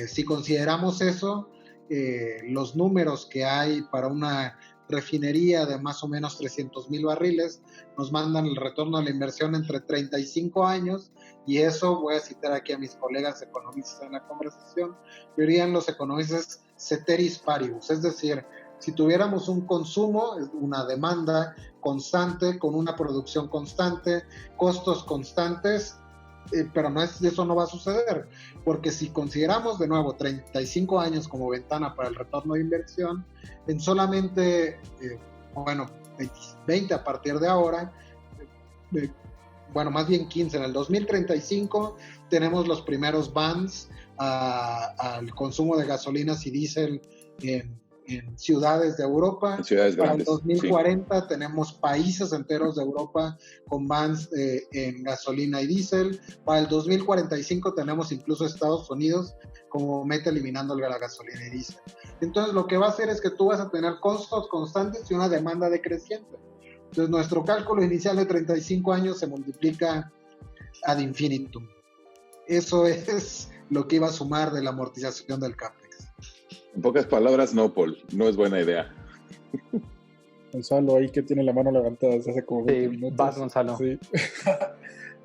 Si consideramos eso, los números que hay para una refinería de más o menos 300,000 barriles nos mandan el retorno de la inversión entre 35 años, y eso, voy a citar aquí a mis colegas economistas en la conversación, dirían los economistas ceteris paribus, es decir, si tuviéramos un consumo, una demanda constante, con una producción constante, costos constantes, pero eso no va a suceder, porque si consideramos de nuevo 35 años como ventana para el retorno de inversión, en solamente, 20 a partir de ahora, más bien 15, en el 2035 tenemos los primeros bans al consumo de gasolinas y diésel en ciudades de Europa. Ciudades para grandes, el 2040 sí. Tenemos países enteros de Europa con bans en gasolina y diésel. Para el 2045 tenemos incluso Estados Unidos como meta eliminando la gasolina y diésel. Entonces lo que va a hacer es que tú vas a tener costos constantes y una demanda decreciente. Entonces nuestro cálculo inicial de 35 años se multiplica ad infinitum. Eso es lo que iba a sumar de la amortización del CAPEX. En pocas palabras, no, Paul, no es buena idea. Gonzalo, ahí que tiene la mano levantada desde hace como 20 minutos. Vas, Gonzalo. Sí.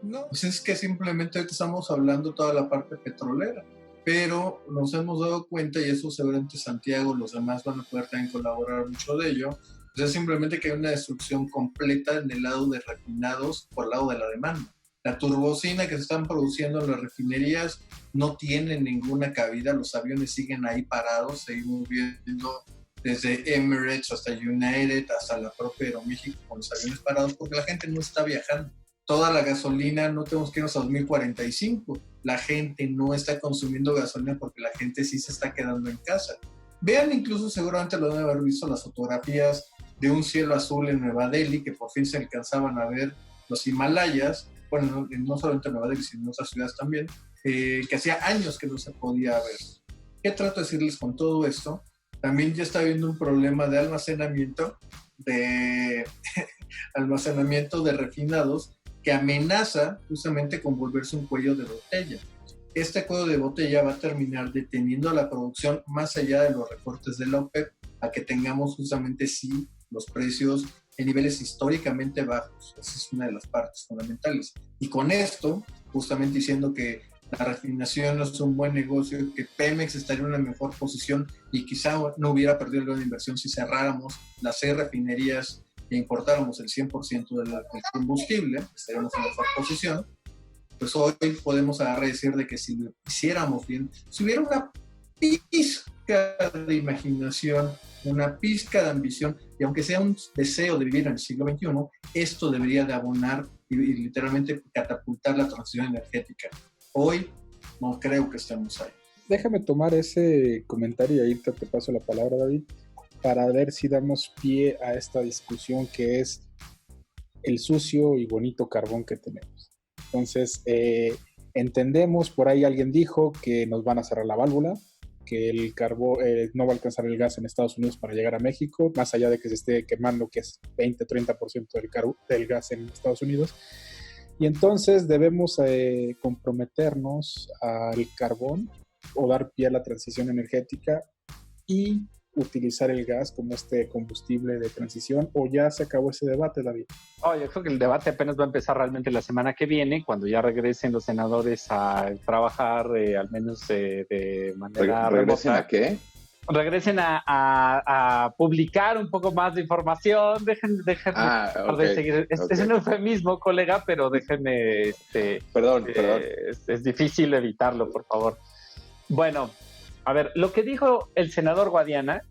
No, pues es que simplemente estamos hablando toda la parte petrolera, pero nos hemos dado cuenta, y eso seguramente Santiago, los demás van a poder también colaborar mucho de ello, pues es simplemente que hay una destrucción completa en el lado de refinados por el lado de la demanda. La turbocina que se están produciendo en las refinerías no tiene ninguna cabida, los aviones siguen ahí parados, seguimos viendo desde Emirates hasta United, hasta la propia Aeroméxico con los aviones parados, porque la gente no está viajando. Toda la gasolina, no tenemos que irnos a 2045, la gente no está consumiendo gasolina porque la gente sí se está quedando en casa. Vean, incluso seguramente lo deben haber visto, las fotografías de un cielo azul en Nueva Delhi, que por fin se alcanzaban a ver los Himalayas, bueno, no solamente en Nueva Delhi, sino en otras ciudades también, que hacía años que no se podía ver. ¿Qué trato de decirles con todo esto? También ya está habiendo un problema de almacenamiento de refinados que amenaza justamente con volverse un cuello de botella. Este cuello de botella va a terminar deteniendo la producción más allá de los recortes de la OPEP, a que tengamos justamente sí los precios en niveles históricamente bajos. Esa es una de las partes fundamentales. Y con esto, justamente diciendo que la refinación no es un buen negocio, que Pemex estaría en una mejor posición y quizá no hubiera perdido la inversión si cerráramos las 6 refinerías e importáramos el 100% del combustible, estaríamos en mejor posición. Pues hoy podemos agarrar y decir de que si lo hiciéramos bien, si hubiera una pizca de imaginación, una pizca de ambición, y aunque sea un deseo de vivir en el siglo XXI, esto debería de abonar y literalmente catapultar la transición energética. Hoy no creo que estemos ahí. Déjame tomar ese comentario y ahí te paso la palabra, David, para ver si damos pie a esta discusión que es el sucio y bonito carbón que tenemos. Entonces, entendemos, por ahí alguien dijo que nos van a cerrar la válvula, que el carbón no va a alcanzar el gas en Estados Unidos para llegar a México, más allá de que se esté quemando, que es 20-30% del gas en Estados Unidos. Y entonces debemos comprometernos al carbón o dar pie a la transición energética y utilizar el gas como este combustible de transición, o ya se acabó ese debate, David? Yo creo que el debate apenas va a empezar realmente la semana que viene, cuando ya regresen los senadores a trabajar, al menos de manera ¿Regresen remota. a qué? Regresen a publicar un poco más de información, dejen de seguir. Es un eufemismo, colega, pero déjenme... Perdón. Es difícil evitarlo, por favor. Bueno, a ver, lo que dijo el senador Guadiana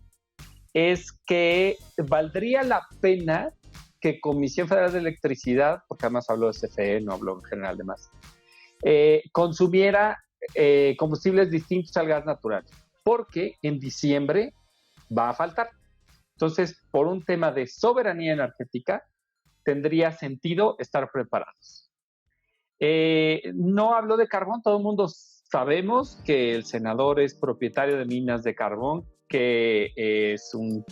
es que valdría la pena que Comisión Federal de Electricidad, porque además habló de CFE, no habló en general de más, consumiera combustibles distintos al gas natural, porque en diciembre va a faltar. Entonces, por un tema de soberanía energética, tendría sentido estar preparados. No habló de carbón, todo el mundo sabemos que el senador es propietario de minas de carbón, que es un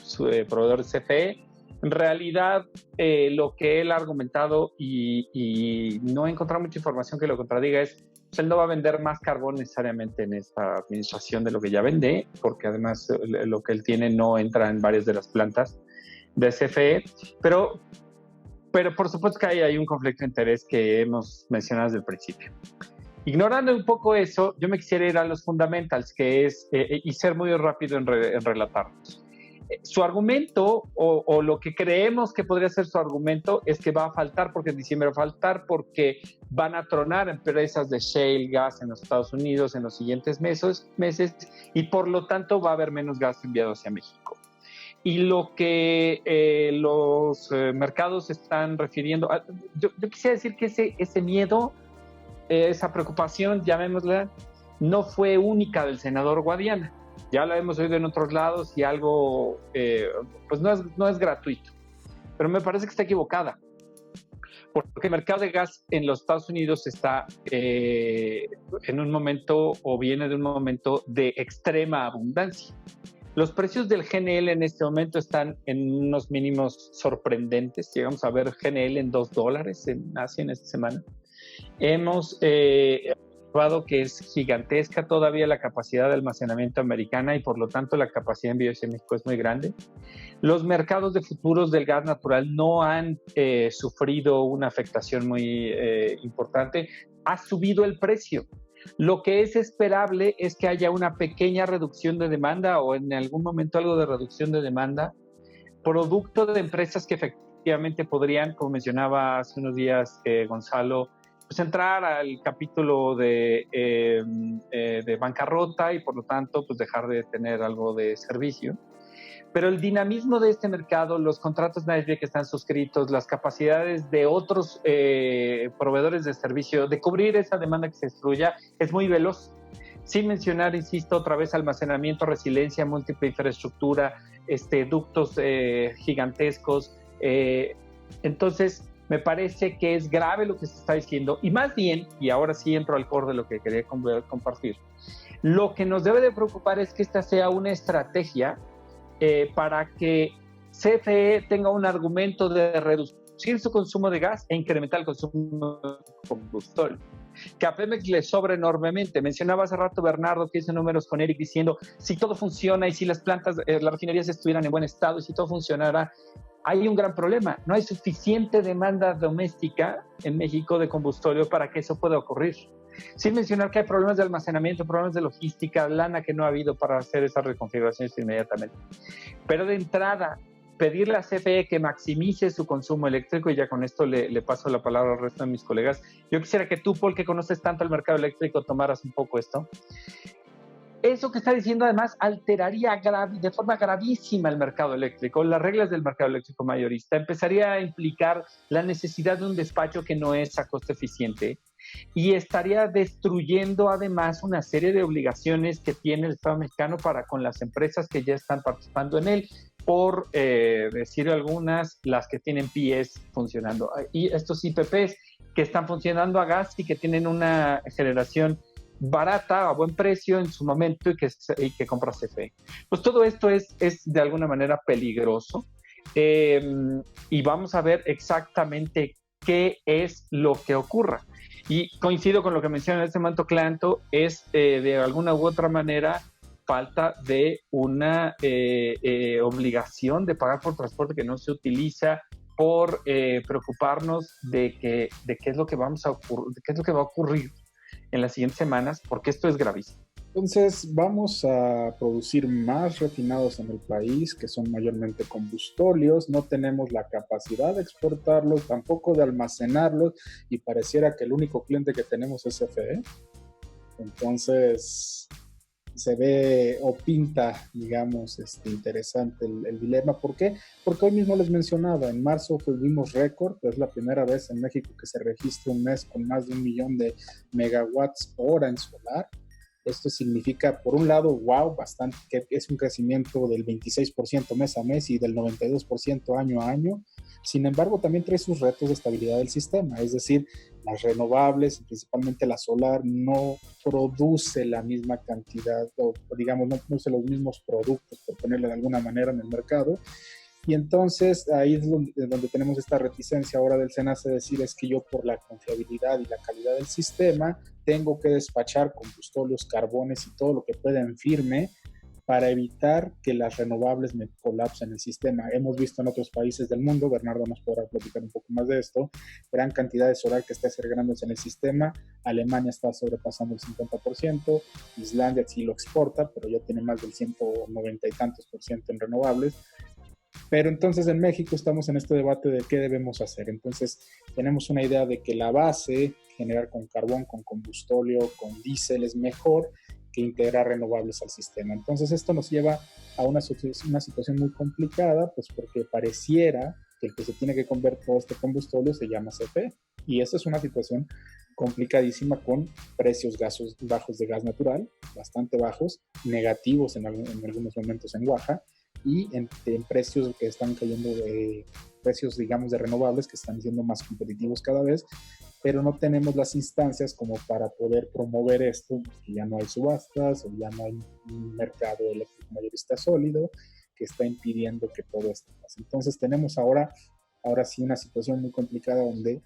proveedor de CFE. En realidad, lo que él ha argumentado, y no he encontrado mucha información que lo contradiga, es que él no va a vender más carbón necesariamente en esta administración de lo que ya vende, porque además lo que él tiene no entra en varias de las plantas de CFE, pero por supuesto que hay un conflicto de interés que hemos mencionado desde el principio. Ignorando un poco eso, yo me quisiera ir a los fundamentals, que es, y ser muy rápido en relatarlos. Su argumento, o lo que creemos que podría ser su argumento, es que va a faltar porque en diciembre va a faltar porque van a tronar empresas de shale gas en los Estados Unidos en los siguientes meses, y por lo tanto va a haber menos gas enviado hacia México. Y lo que los mercados están refiriendo, yo quisiera decir que ese miedo, esa preocupación, llamémosla, no fue única del senador Guadiana. Ya la hemos oído en otros lados y algo, pues no es gratuito. Pero me parece que está equivocada. Porque el mercado de gas en los Estados Unidos está en un momento, o viene de un momento de extrema abundancia. Los precios del GNL en este momento están en unos mínimos sorprendentes. Llegamos a ver GNL en $2 en Asia en esta semana. Hemos observado que es gigantesca todavía la capacidad de almacenamiento americana y por lo tanto la capacidad de envío hacia México es muy grande. Los mercados de futuros del gas natural no han sufrido una afectación muy importante. Ha subido el precio. Lo que es esperable es que haya una pequeña reducción de demanda o en algún momento algo de reducción de demanda, producto de empresas que efectivamente podrían, como mencionaba hace unos días Gonzalo, pues entrar al capítulo de bancarrota y por lo tanto pues dejar de tener algo de servicio. Pero el dinamismo de este mercado, los contratos NASDAQ que están suscritos, las capacidades de otros proveedores de servicio de cubrir esa demanda que se destruya es muy veloz. Sin mencionar, insisto, otra vez almacenamiento, resiliencia, múltiple infraestructura, ductos gigantescos. Entonces, me parece que es grave lo que se está diciendo y más bien, y ahora sí entro al core de lo que quería compartir, lo que nos debe de preocupar es que esta sea una estrategia para que CFE tenga un argumento de reducir su consumo de gas e incrementar el consumo de combustible, que a Pemex le sobra enormemente. Mencionaba hace rato Bernardo que hizo números con Eric diciendo, si todo funciona y si las plantas, las refinerías estuvieran en buen estado y si todo funcionara, hay un gran problema. No hay suficiente demanda doméstica en México de combustible para que eso pueda ocurrir. Sin mencionar que hay problemas de almacenamiento, problemas de logística, lana que no ha habido para hacer esas reconfiguraciones inmediatamente. Pero de entrada, pedirle a CFE que maximice su consumo eléctrico, y ya con esto le paso la palabra al resto de mis colegas. Yo quisiera que tú, Paul, que conoces tanto el mercado eléctrico, tomaras un poco esto. Eso que está diciendo además alteraría de forma gravísima el mercado eléctrico, las reglas del mercado eléctrico mayorista, empezaría a implicar la necesidad de un despacho que no es a costo eficiente y estaría destruyendo además una serie de obligaciones que tiene el Estado mexicano para con las empresas que ya están participando en él, por decir algunas, las que tienen PIEs funcionando. Y estos IPPs que están funcionando a gas y que tienen una generación barata, a buen precio en su momento y que compra CFE. Pues todo esto es de alguna manera peligroso y vamos a ver exactamente qué es lo que ocurra. Y coincido con lo que menciona en este momento Clanto, es de alguna u otra manera falta de una obligación de pagar por transporte que no se utiliza, por preocuparnos de qué es lo que va a ocurrir en las siguientes semanas, porque esto es gravísimo. Entonces vamos a producir más refinados en el país, que son mayormente combustóleos, no tenemos la capacidad de exportarlos, tampoco de almacenarlos, y pareciera que el único cliente que tenemos es CFE. Entonces se ve o pinta, digamos, interesante el dilema. ¿Por qué? Porque hoy mismo les mencionaba, en marzo tuvimos récord, es la primera vez en México que se registra un mes con más de 1 millón de megawatts hora en solar. Esto significa, por un lado, bastante, que es un crecimiento del 26% mes a mes y del 92% año a año. Sin embargo, también trae sus retos de estabilidad del sistema, es decir, las renovables, principalmente la solar, no produce la misma cantidad, o digamos, no produce los mismos productos, por ponerlo de alguna manera, en el mercado. Y entonces ahí es donde tenemos esta reticencia ahora del SENACE de decir, es que yo por la confiabilidad y la calidad del sistema tengo que despachar combustóleos, carbones y todo lo que pueda en firme para evitar que las renovables me colapsen el sistema. Hemos visto en otros países del mundo, Bernardo nos podrá platicar un poco más de esto, gran cantidad de solar que está agregándose en el sistema. Alemania está sobrepasando el 50%, Islandia sí lo exporta, pero ya tiene más del 190 y tantos % en renovables. Pero entonces en México estamos en este debate de qué debemos hacer. Entonces tenemos una idea de que la base, generar con carbón, con combustóleo, con diésel, es mejor que integrar renovables al sistema. Entonces esto nos lleva a una situación muy complicada, pues porque pareciera que el que se tiene que convertir todo este combustóleo se llama CFE. Y esta es una situación complicadísima con precios bajos de gas natural, bastante bajos, negativos en algunos momentos en Oaxaca, y en precios que están cayendo, precios digamos de renovables que están siendo más competitivos cada vez, pero no tenemos las instancias como para poder promover esto, que ya no hay subastas o ya no hay un mercado eléctrico mayorista sólido que está impidiendo que todo esto pase. Entonces tenemos ahora sí una situación muy complicada donde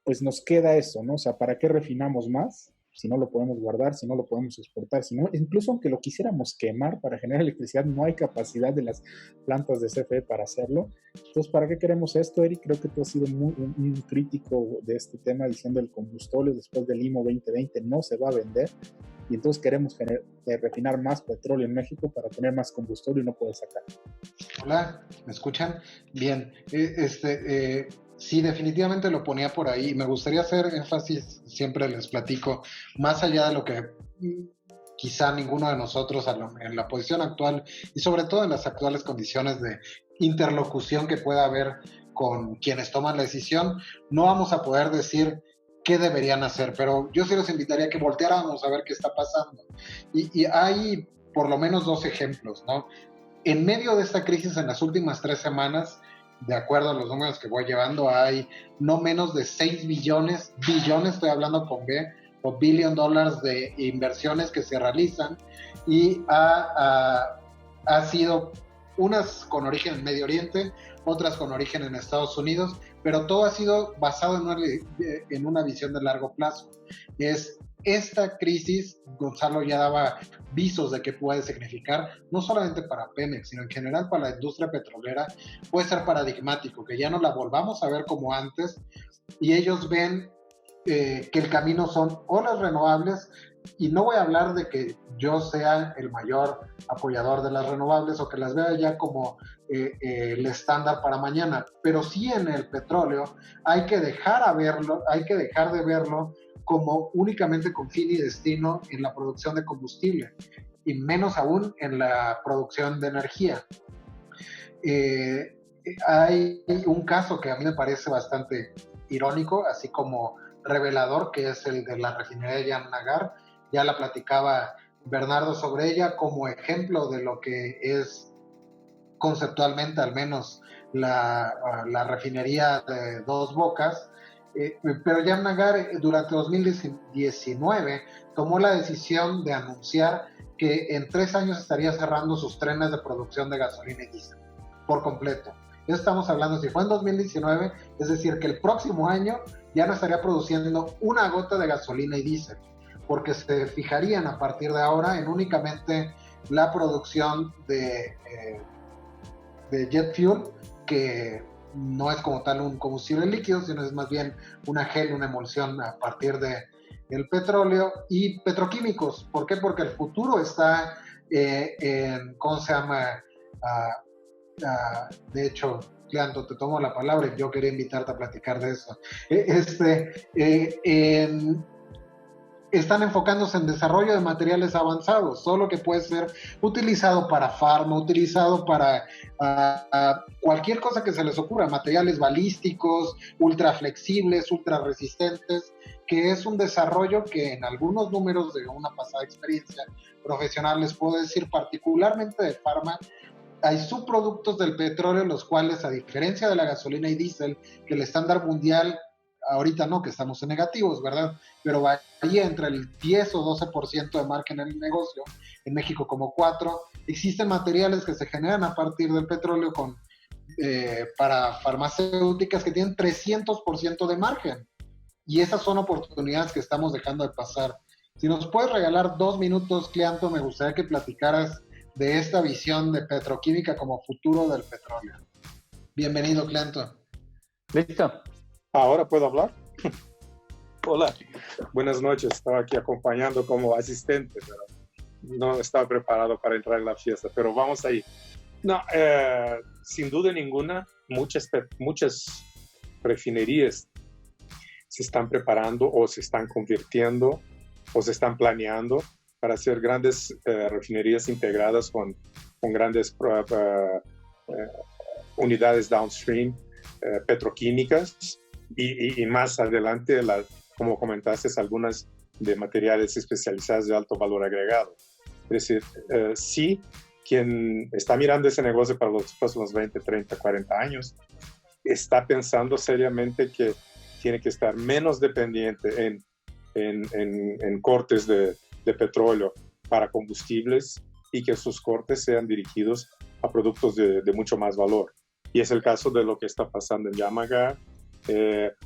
pues nos queda eso, ¿no? O sea, ¿para qué refinamos más? Si no lo podemos guardar, si no lo podemos exportar, si no, incluso aunque lo quisiéramos quemar para generar electricidad, no hay capacidad de las plantas de CFE para hacerlo. Entonces, ¿para qué queremos esto, Eric? Creo que tú has sido un crítico de este tema, diciendo el combustóleo después del IMO 2020 no se va a vender, y entonces queremos refinar más petróleo en México para tener más combustóleo y no poder sacar. Hola, ¿me escuchan? Bien, sí, definitivamente lo ponía por ahí. Me gustaría hacer énfasis, siempre les platico, más allá de lo que quizá ninguno de nosotros en la posición actual y sobre todo en las actuales condiciones de interlocución que pueda haber con quienes toman la decisión, no vamos a poder decir qué deberían hacer, pero yo sí los invitaría a que volteáramos a ver qué está pasando. Y hay por lo menos 2 ejemplos, ¿no? En medio de esta crisis, en las últimas 3 semanas, de acuerdo a los números que voy llevando, hay no menos de 6 billones, estoy hablando con B, o $billion de inversiones que se realizan, y ha sido unas con origen en Medio Oriente, otras con origen en Estados Unidos, pero todo ha sido basado en una visión de largo plazo. Esta crisis, Gonzalo ya daba visos de qué puede significar, no solamente para Pemex, sino en general para la industria petrolera, puede ser paradigmático, que ya no la volvamos a ver como antes, y ellos ven que el camino son o las renovables, y no voy a hablar de que yo sea el mayor apoyador de las renovables o que las vea ya como el estándar para mañana, pero sí en el petróleo hay que dejar de verlo como únicamente con fin y destino en la producción de combustible, y menos aún en la producción de energía. Hay un caso que a mí me parece bastante irónico, así como revelador, que es el de la refinería de Jamnagar. Ya la platicaba Bernardo sobre ella como ejemplo de lo que es conceptualmente al menos la refinería de Dos Bocas, pero Jamnagar durante 2019 tomó la decisión de anunciar que en 3 años estaría cerrando sus trenes de producción de gasolina y diésel por completo. Ya estamos hablando, si fue en 2019, es decir, que el próximo año ya no estaría produciendo una gota de gasolina y diésel, porque se fijarían a partir de ahora en únicamente la producción de jet fuel, que no es como tal un combustible líquido, sino es más bien una emulsión a partir del petróleo, y petroquímicos. ¿Por qué? Porque el futuro está en, ¿cómo se llama? De hecho, Cleanto, te tomo la palabra, yo quería invitarte a platicar de eso. Están enfocándose en desarrollo de materiales avanzados, todo lo que puede ser utilizado para farma, utilizado para cualquier cosa que se les ocurra, materiales balísticos, ultra flexibles, ultra resistentes, que es un desarrollo que en algunos números de una pasada experiencia profesional les puedo decir, particularmente de farma, hay subproductos del petróleo los cuales, a diferencia de la gasolina y diésel, que el estándar mundial, ahorita no, que estamos en negativos, ¿verdad? Pero varía entre el 10 o 12% de margen en el negocio, en México como 4%. Existen materiales que se generan a partir del petróleo para farmacéuticas que tienen 300% de margen. Y esas son oportunidades que estamos dejando de pasar. Si nos puedes regalar 2 minutos, Cleanto, me gustaría que platicaras de esta visión de petroquímica como futuro del petróleo. Bienvenido, Cleanto. Listo. ¿Ahora puedo hablar? Hola, buenas noches. Estaba aquí acompañando como asistente, pero no estaba preparado para entrar en la fiesta, pero vamos ahí. No, sin duda ninguna, muchas refinerías se están preparando o se están convirtiendo o se están planeando para hacer grandes refinerías integradas con grandes unidades downstream petroquímicas y más adelante, como comentaste, algunas de materiales especializados de alto valor agregado. Es decir, sí, quien está mirando ese negocio para los próximos 20, 30, 40 años, está pensando seriamente que tiene que estar menos dependiente en cortes de petróleo para combustibles y que sus cortes sean dirigidos a productos de mucho más valor. Y es el caso de lo que está pasando en Jamnagar,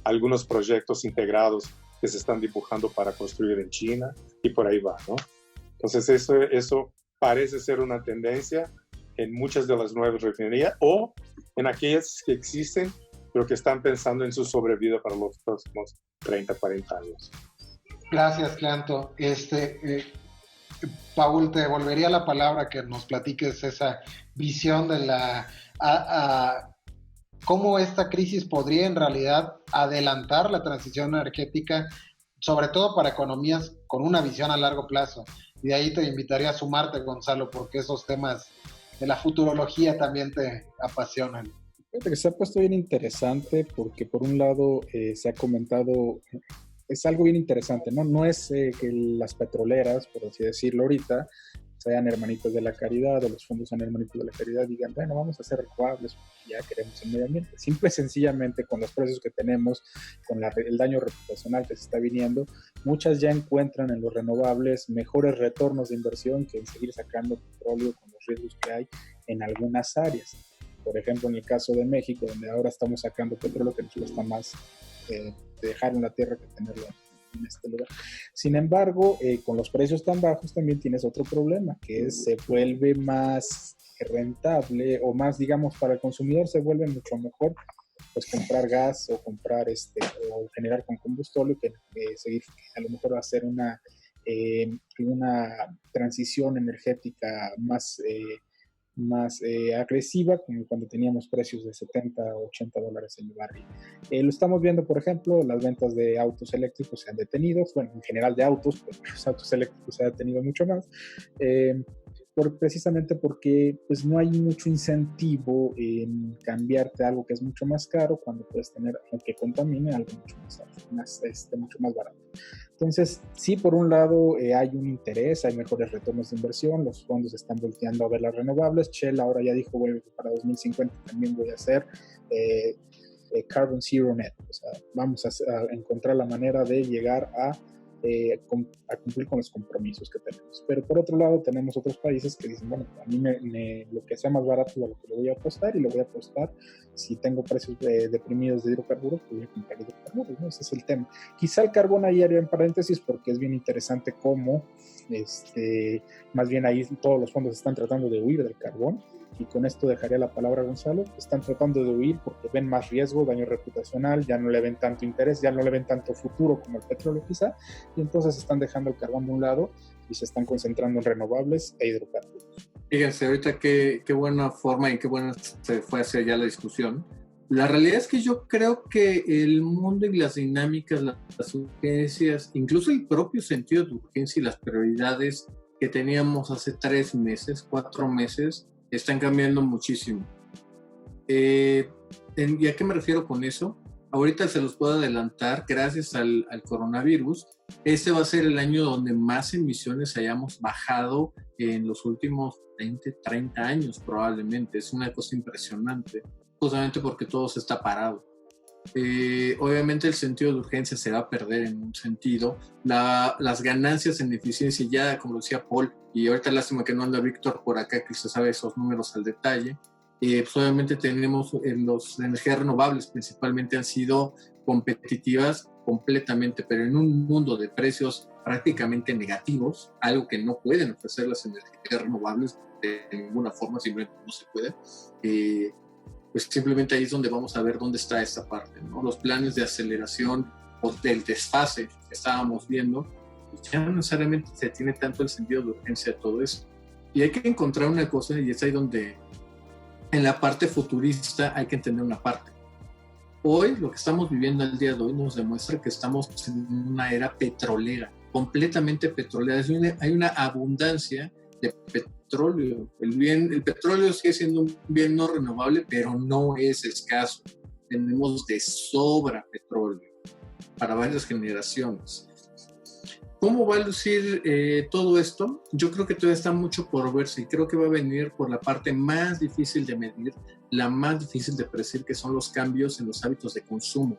algunos proyectos integrados que se están dibujando para construir en China y por ahí va, ¿no? Entonces eso parece ser una tendencia en muchas de las nuevas refinerías o en aquellas que existen, pero que están pensando en su sobrevida para los próximos 30, 40 años. Gracias, Cleanto. Paul, te devolvería la palabra que nos platiques esa visión de cómo esta crisis podría en realidad adelantar la transición energética, sobre todo para economías con una visión a largo plazo. Y de ahí te invitaría a sumarte, Gonzalo, porque esos temas de la futurología también te apasionan. Fíjate que se ha puesto bien interesante porque por un lado se ha comentado, es algo bien interesante, ¿no? No es que las petroleras, por así decirlo ahorita, sean hermanitos de la caridad o los fondos sean hermanitos de la caridad, digan, bueno, vamos a hacer renovables porque ya queremos el medio ambiente. Simple y sencillamente con los precios que tenemos, con el daño reputacional que se está viniendo, muchas ya encuentran en los renovables mejores retornos de inversión que en seguir sacando petróleo con los riesgos que hay en algunas áreas. Por ejemplo, en el caso de México, donde ahora estamos sacando petróleo que nos cuesta más dejar en la tierra que tenerlo en este lugar. Sin embargo, con los precios tan bajos también tienes otro problema, que es, se vuelve más rentable o más, digamos, para el consumidor se vuelve mucho mejor pues comprar gas o comprar o generar con combustible que seguir a lo mejor hacer una transición energética más agresiva, como cuando teníamos precios de 70 o 80 dólares en el barril. Lo estamos viendo, por ejemplo, las ventas de autos eléctricos se han detenido, bueno, en general de autos, pero los autos eléctricos se han detenido mucho más, precisamente porque pues, no hay mucho incentivo en cambiarte algo que es mucho más caro cuando puedes tener, aunque contamine, algo mucho mucho más barato. Entonces, sí, por un lado hay un interés, hay mejores retornos de inversión, los fondos están volteando a ver las renovables. Shell ahora ya dijo, bueno, para 2050 también voy a hacer Carbon Zero Net, o sea, vamos a encontrar la manera de llegar a cumplir con los compromisos que tenemos. Pero por otro lado tenemos otros países que dicen, bueno, a mí lo que sea más barato es a lo que le voy a apostar, y le voy a apostar, si tengo precios deprimidos de hidrocarburos, pues voy a comprar hidrocarburos, ¿no? Ese es el tema. Quizá el carbón ahí haría en paréntesis porque es bien interesante cómo más bien ahí todos los fondos están tratando de huir del carbón, y con esto dejaría la palabra a Gonzalo. Están tratando de huir porque ven más riesgo, daño reputacional, ya no le ven tanto interés, ya no le ven tanto futuro como el petróleo quizá, y entonces están dejando el carbón de un lado y se están concentrando en renovables e hidrocarburos. Fíjense, ahorita qué buena forma y qué buena se fue hacia allá la discusión. La realidad es que yo creo que el mundo y las dinámicas, las urgencias, incluso el propio sentido de urgencia y las prioridades que teníamos hace 3 meses, 4 meses, están cambiando muchísimo. ¿Y a qué me refiero con eso? Ahorita se los puedo adelantar, gracias al coronavirus, este va a ser el año donde más emisiones hayamos bajado en los últimos 20, 30 años probablemente. Es una cosa impresionante, justamente porque todo se está parado. Obviamente el sentido de urgencia se va a perder en un sentido. Las ganancias en eficiencia, ya como decía Paul, y ahorita lástima que no anda Víctor por acá, que se sabe esos números al detalle, pues obviamente tenemos las energías renovables principalmente han sido competitivas completamente, pero en un mundo de precios prácticamente negativos, algo que no pueden ofrecer las energías renovables de ninguna forma, simplemente no se puede. Pues simplemente ahí es donde vamos a ver dónde está esta parte, ¿no? Los planes de aceleración o del desfase que estábamos viendo, pues ya no necesariamente se tiene tanto el sentido de urgencia de todo eso. Y hay que encontrar una cosa, y es ahí donde en la parte futurista hay que entender una parte. Hoy, lo que estamos viviendo el día de hoy nos demuestra que estamos en una era petrolera, completamente petrolera. Hay una abundancia de petróleo. El petróleo sigue siendo un bien no renovable, pero no es escaso. Tenemos de sobra petróleo para varias generaciones. ¿Cómo va a lucir todo esto? Yo creo que todavía está mucho por verse, y creo que va a venir por la parte más difícil de medir, la más difícil de predecir, que son los cambios en los hábitos de consumo.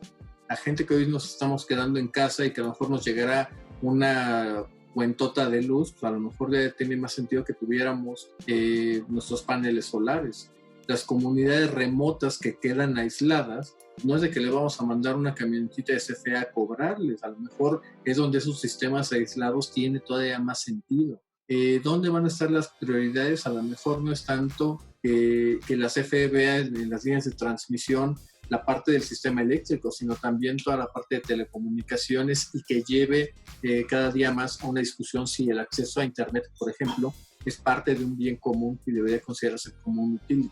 La gente que hoy nos estamos quedando en casa y que a lo mejor nos llegará una cuentota de luz, pues a lo mejor tiene más sentido que tuviéramos nuestros paneles solares. Las comunidades remotas que quedan aisladas, no es de que le vamos a mandar una camionetita de CFE a cobrarles, a lo mejor es donde esos sistemas aislados tiene todavía más sentido. ¿Dónde van a estar las prioridades? A lo mejor no es tanto que la CFE vea en las líneas de transmisión la parte del sistema eléctrico, sino también toda la parte de telecomunicaciones, y que lleve cada día más a una discusión si el acceso a Internet, por ejemplo, es parte de un bien común y debería considerarse como un utility.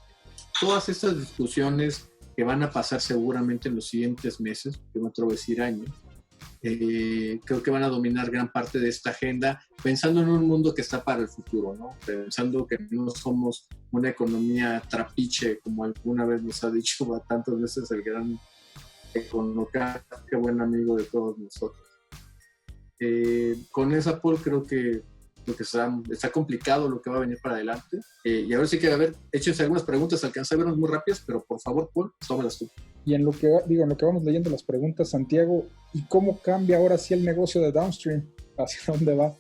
Todas estas discusiones que van a pasar seguramente en los siguientes meses, que no quiero decir años. Creo que van a dominar gran parte de esta agenda, pensando en un mundo que está para el futuro, ¿no? Pensando que no somos una economía trapiche, como alguna vez nos ha dicho tantas veces el gran economista, qué buen amigo de todos nosotros. Con esa, Paul, creo que está complicado lo que va a venir para adelante. Y ahora sí que, a ver, échense algunas preguntas, alcancé a vernos muy rápidas, pero por favor, Paul, tómalas tú. Y en lo que vamos leyendo las preguntas, Santiago, ¿y cómo cambia ahora sí el negocio de Downstream? ¿Hacia dónde va?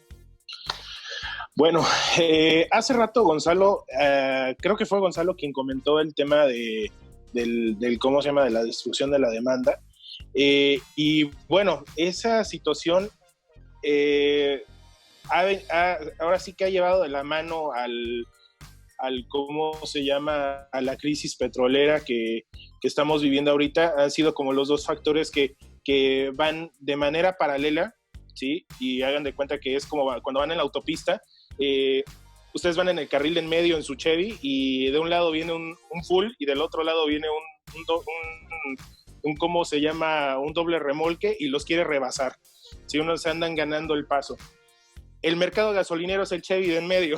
Bueno, hace rato Gonzalo, creo que fue Gonzalo quien comentó el tema del ¿cómo se llama?, de la destrucción de la demanda. Y bueno, esa situación ahora sí que ha llevado de la mano al ¿cómo se llama?, a la crisis petrolera que estamos viviendo ahorita. Han sido como los dos factores que van de manera paralela, ¿sí? Y hagan de cuenta que es como cuando van en la autopista, ustedes van en el carril en medio en su Chevy y de un lado viene un full y del otro lado viene un ¿cómo se llama?, un doble remolque y los quiere rebasar. Si unos se andan ganando el paso. El mercado gasolinero es el Chevy de en medio.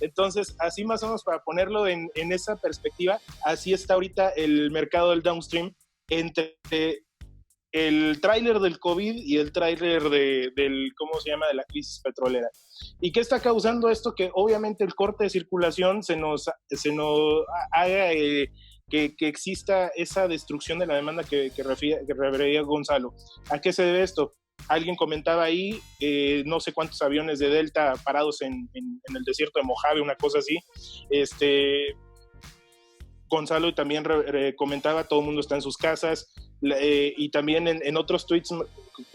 Entonces, así más o menos para ponerlo en esa perspectiva, así está ahorita el mercado del downstream entre el tráiler del COVID y el tráiler del, ¿cómo se llama?, de la crisis petrolera. ¿Y qué está causando esto? Que obviamente el corte de circulación se nos haga que exista esa destrucción de la demanda que refería Gonzalo. ¿A qué se debe esto? Alguien comentaba ahí, no sé cuántos aviones de Delta parados en el desierto de Mojave, una cosa así. Gonzalo también comentaba, todo el mundo está en sus casas, y también en otros tweets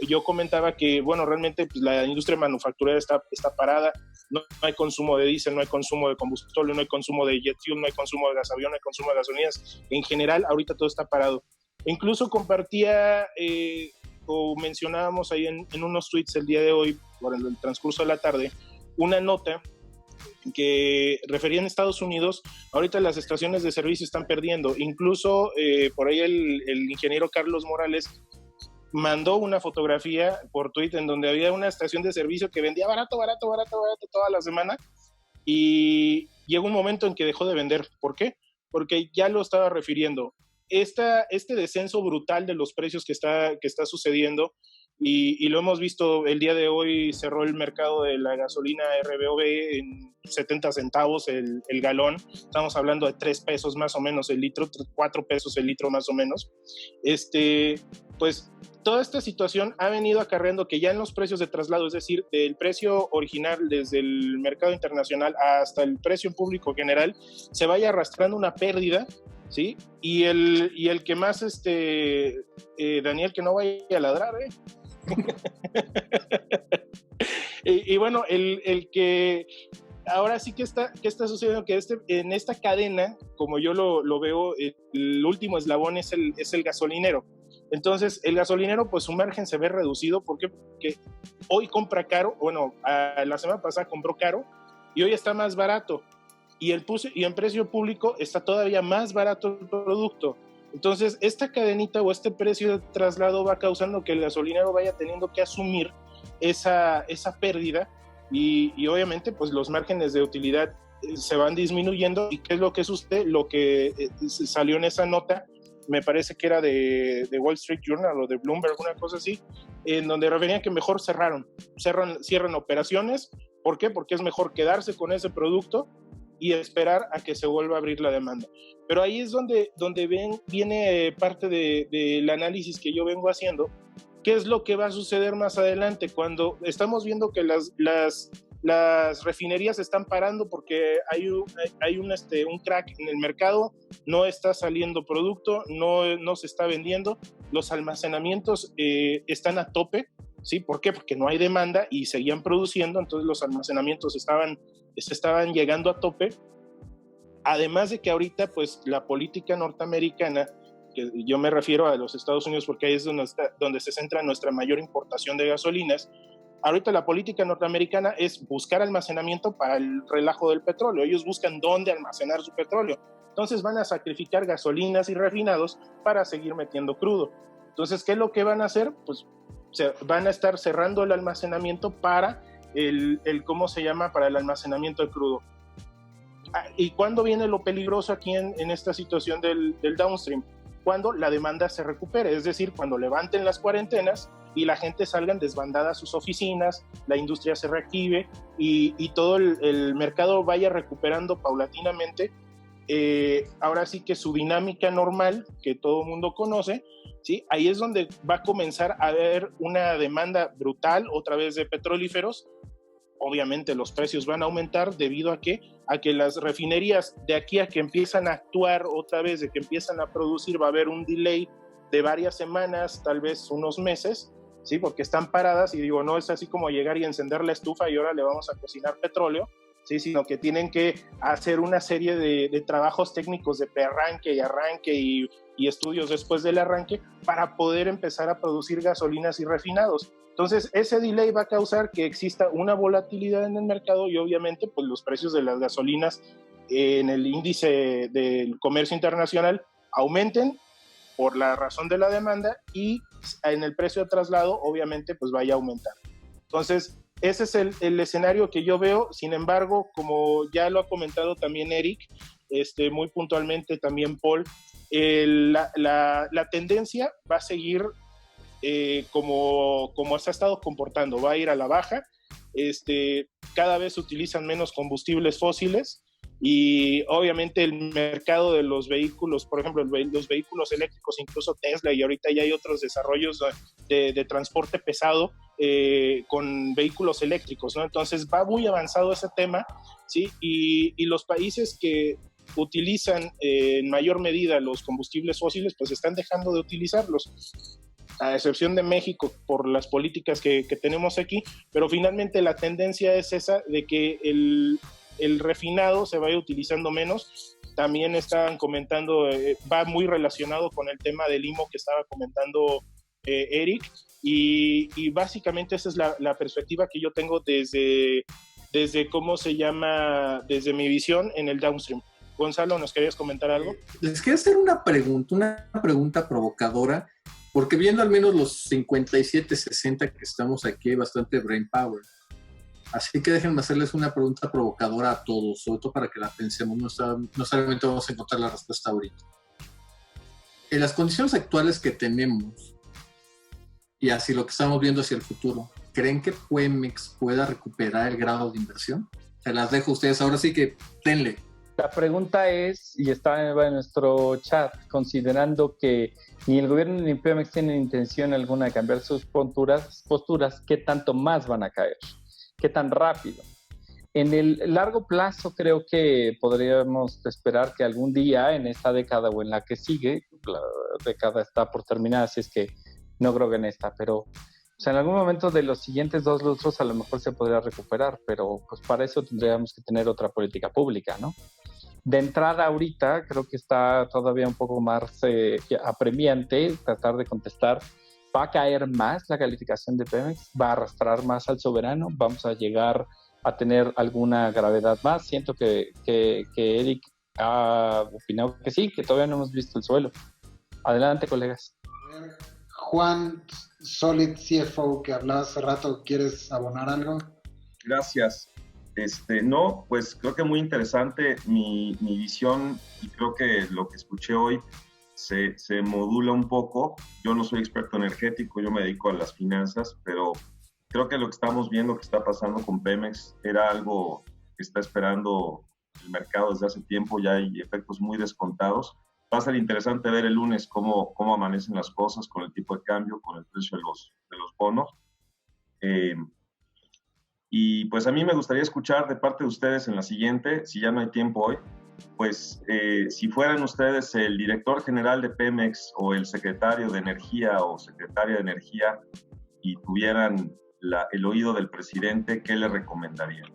yo comentaba que, bueno, realmente pues, la industria manufacturera está parada, no hay consumo de diésel, no hay consumo de combustible, no hay consumo de jet fuel, no hay consumo de gasavión, no hay consumo de gasolinas. En general, ahorita todo está parado. Incluso compartía o mencionábamos ahí en unos tweets el día de hoy, por el transcurso de la tarde, una nota que refería en Estados Unidos. Ahorita las estaciones de servicio están perdiendo. Incluso por ahí el ingeniero Carlos Morales mandó una fotografía por Twitter en donde había una estación de servicio que vendía barato toda la semana y llegó un momento en que dejó de vender. ¿Por qué? Porque ya lo estaba refiriendo. Este descenso brutal de los precios que está sucediendo y lo hemos visto el día de hoy, cerró el mercado de la gasolina RBOB en 70 centavos el galón. Estamos hablando de 3 pesos más o menos el litro, 4 pesos el litro más o menos. Pues toda esta situación ha venido acarreando que ya en los precios de traslado, es decir, del precio original desde el mercado internacional hasta el precio público general, se vaya arrastrando una pérdida, ¿sí? Y el que más, Daniel, que no vaya a ladrar, y bueno, el que ahora sí que está sucediendo que en esta cadena, como yo lo veo, el último eslabón es el gasolinero. Entonces, el gasolinero, pues su margen se ve reducido. ¿Por qué? Porque hoy compra caro, bueno, la semana pasada compró caro y hoy está más barato. Y en precio público está todavía más barato el producto. Entonces, esta cadenita o este precio de traslado va causando que el gasolinero vaya teniendo que asumir esa pérdida y obviamente pues los márgenes de utilidad se van disminuyendo. ¿Y qué es lo que sucede? Lo que salió en esa nota, me parece que era de Wall Street Journal o de Bloomberg, una cosa así, en donde referían que mejor cierran operaciones. ¿Por qué? Porque es mejor quedarse con ese producto y esperar a que se vuelva a abrir la demanda. Pero ahí es donde viene parte del análisis que yo vengo haciendo. ¿Qué es lo que va a suceder más adelante? Cuando estamos viendo que las refinerías están parando porque hay un crack en el mercado, no está saliendo producto, no se está vendiendo, los almacenamientos están a tope, ¿sí? ¿Por qué? Porque no hay demanda y seguían produciendo, entonces los almacenamientos estaban llegando a tope. Además de que ahorita pues la política norteamericana, que yo me refiero a los Estados Unidos porque ahí es donde se centra nuestra mayor importación de gasolinas, ahorita la política norteamericana es buscar almacenamiento para el relajo del petróleo. Ellos buscan dónde almacenar su petróleo. Entonces van a sacrificar gasolinas y refinados para seguir metiendo crudo. Entonces, ¿qué es lo que van a hacer? Pues van a estar cerrando el almacenamiento para ¿cómo se llama? Para el almacenamiento de crudo. ¿Y cuándo viene lo peligroso aquí en esta situación del downstream? Cuando la demanda se recupere, es decir, cuando levanten las cuarentenas y la gente salga desbandada a sus oficinas, la industria se reactive y todo el mercado vaya recuperando paulatinamente, ahora sí que su dinámica normal, que todo el mundo conoce, ¿sí? Ahí es donde va a comenzar a haber una demanda brutal otra vez de petrolíferos. Obviamente los precios van a aumentar debido a que las refinerías de aquí a que empiezan a actuar otra vez, de que empiezan a producir, va a haber un delay de varias semanas, tal vez unos meses, ¿sí? Porque están paradas y digo, no es así como llegar y encender la estufa y ahora le vamos a cocinar petróleo, ¿sí? Sino que tienen que hacer una serie de trabajos técnicos de prearranque y arranque y estudios después del arranque para poder empezar a producir gasolinas y refinados. Entonces, ese delay va a causar que exista una volatilidad en el mercado y obviamente pues, los precios de las gasolinas en el índice del comercio internacional aumenten por la razón de la demanda y en el precio de traslado obviamente pues vaya a aumentar. Entonces, ese es el escenario que yo veo. Sin embargo, como ya lo ha comentado también Eric, muy puntualmente también Paul, la tendencia va a seguir como se ha estado comportando, va a ir a la baja. Cada vez se utilizan menos combustibles fósiles y obviamente el mercado de los vehículos, por ejemplo, los vehículos eléctricos, incluso Tesla, y ahorita ya hay otros desarrollos de transporte pesado con vehículos eléctricos, ¿no? Entonces va muy avanzado ese tema, ¿sí? Y los países que utilizan en mayor medida los combustibles fósiles, pues están dejando de utilizarlos, a excepción de México por las políticas que tenemos aquí, pero finalmente la tendencia es esa de que el refinado se vaya utilizando menos. También estaban comentando, va muy relacionado con el tema del IMO que estaba comentando Eric, y básicamente esa es la perspectiva que yo tengo desde cómo se llama, desde mi visión en el downstream. Gonzalo, ¿nos querías comentar algo? Les quiero hacer una pregunta provocadora, porque viendo al menos los 57, 60 que estamos aquí, hay bastante brain power. Así que déjenme hacerles una pregunta provocadora a todos, sobre todo para que la pensemos, no solamente vamos a encontrar la respuesta ahorita. En las condiciones actuales que tenemos, y así lo que estamos viendo hacia el futuro, ¿creen que Pemex pueda recuperar el grado de inversión? Se las dejo a ustedes, ahora sí que denle. La pregunta es, y está en nuestro chat, considerando que ni el gobierno ni Pemex tienen intención alguna de cambiar sus posturas, ¿qué tanto más van a caer? ¿Qué tan rápido? En el largo plazo creo que podríamos esperar que algún día en esta década o en la que sigue, la década está por terminar, así es que no creo que en esta, pero en algún momento de los siguientes 2 lustros a lo mejor se podría recuperar, pero pues para eso tendríamos que tener otra política pública, ¿no? De entrada ahorita creo que está todavía un poco más apremiante tratar de contestar. ¿Va a caer más la calificación de Pemex? ¿Va a arrastrar más al soberano? ¿Vamos a llegar a tener alguna gravedad más? Siento que Eric ha opinado que sí, que todavía no hemos visto el suelo. Adelante, colegas. Juan, Solid CFO, que hablaba hace rato, ¿quieres abonar algo? Gracias. No, pues creo que muy interesante mi visión, y creo que lo que escuché hoy se modula un poco. Yo no soy experto energético, yo me dedico a las finanzas, pero creo que lo que estamos viendo que está pasando con Pemex era algo que está esperando el mercado desde hace tiempo. Ya hay efectos muy descontados. Va a ser interesante ver el lunes cómo amanecen las cosas con el tipo de cambio, con el precio de los bonos. Y pues a mí me gustaría escuchar de parte de ustedes en la siguiente, si ya no hay tiempo hoy, pues si fueran ustedes el director general de Pemex o el secretario de Energía o secretaria de Energía y tuvieran el oído del presidente, ¿qué le recomendarían?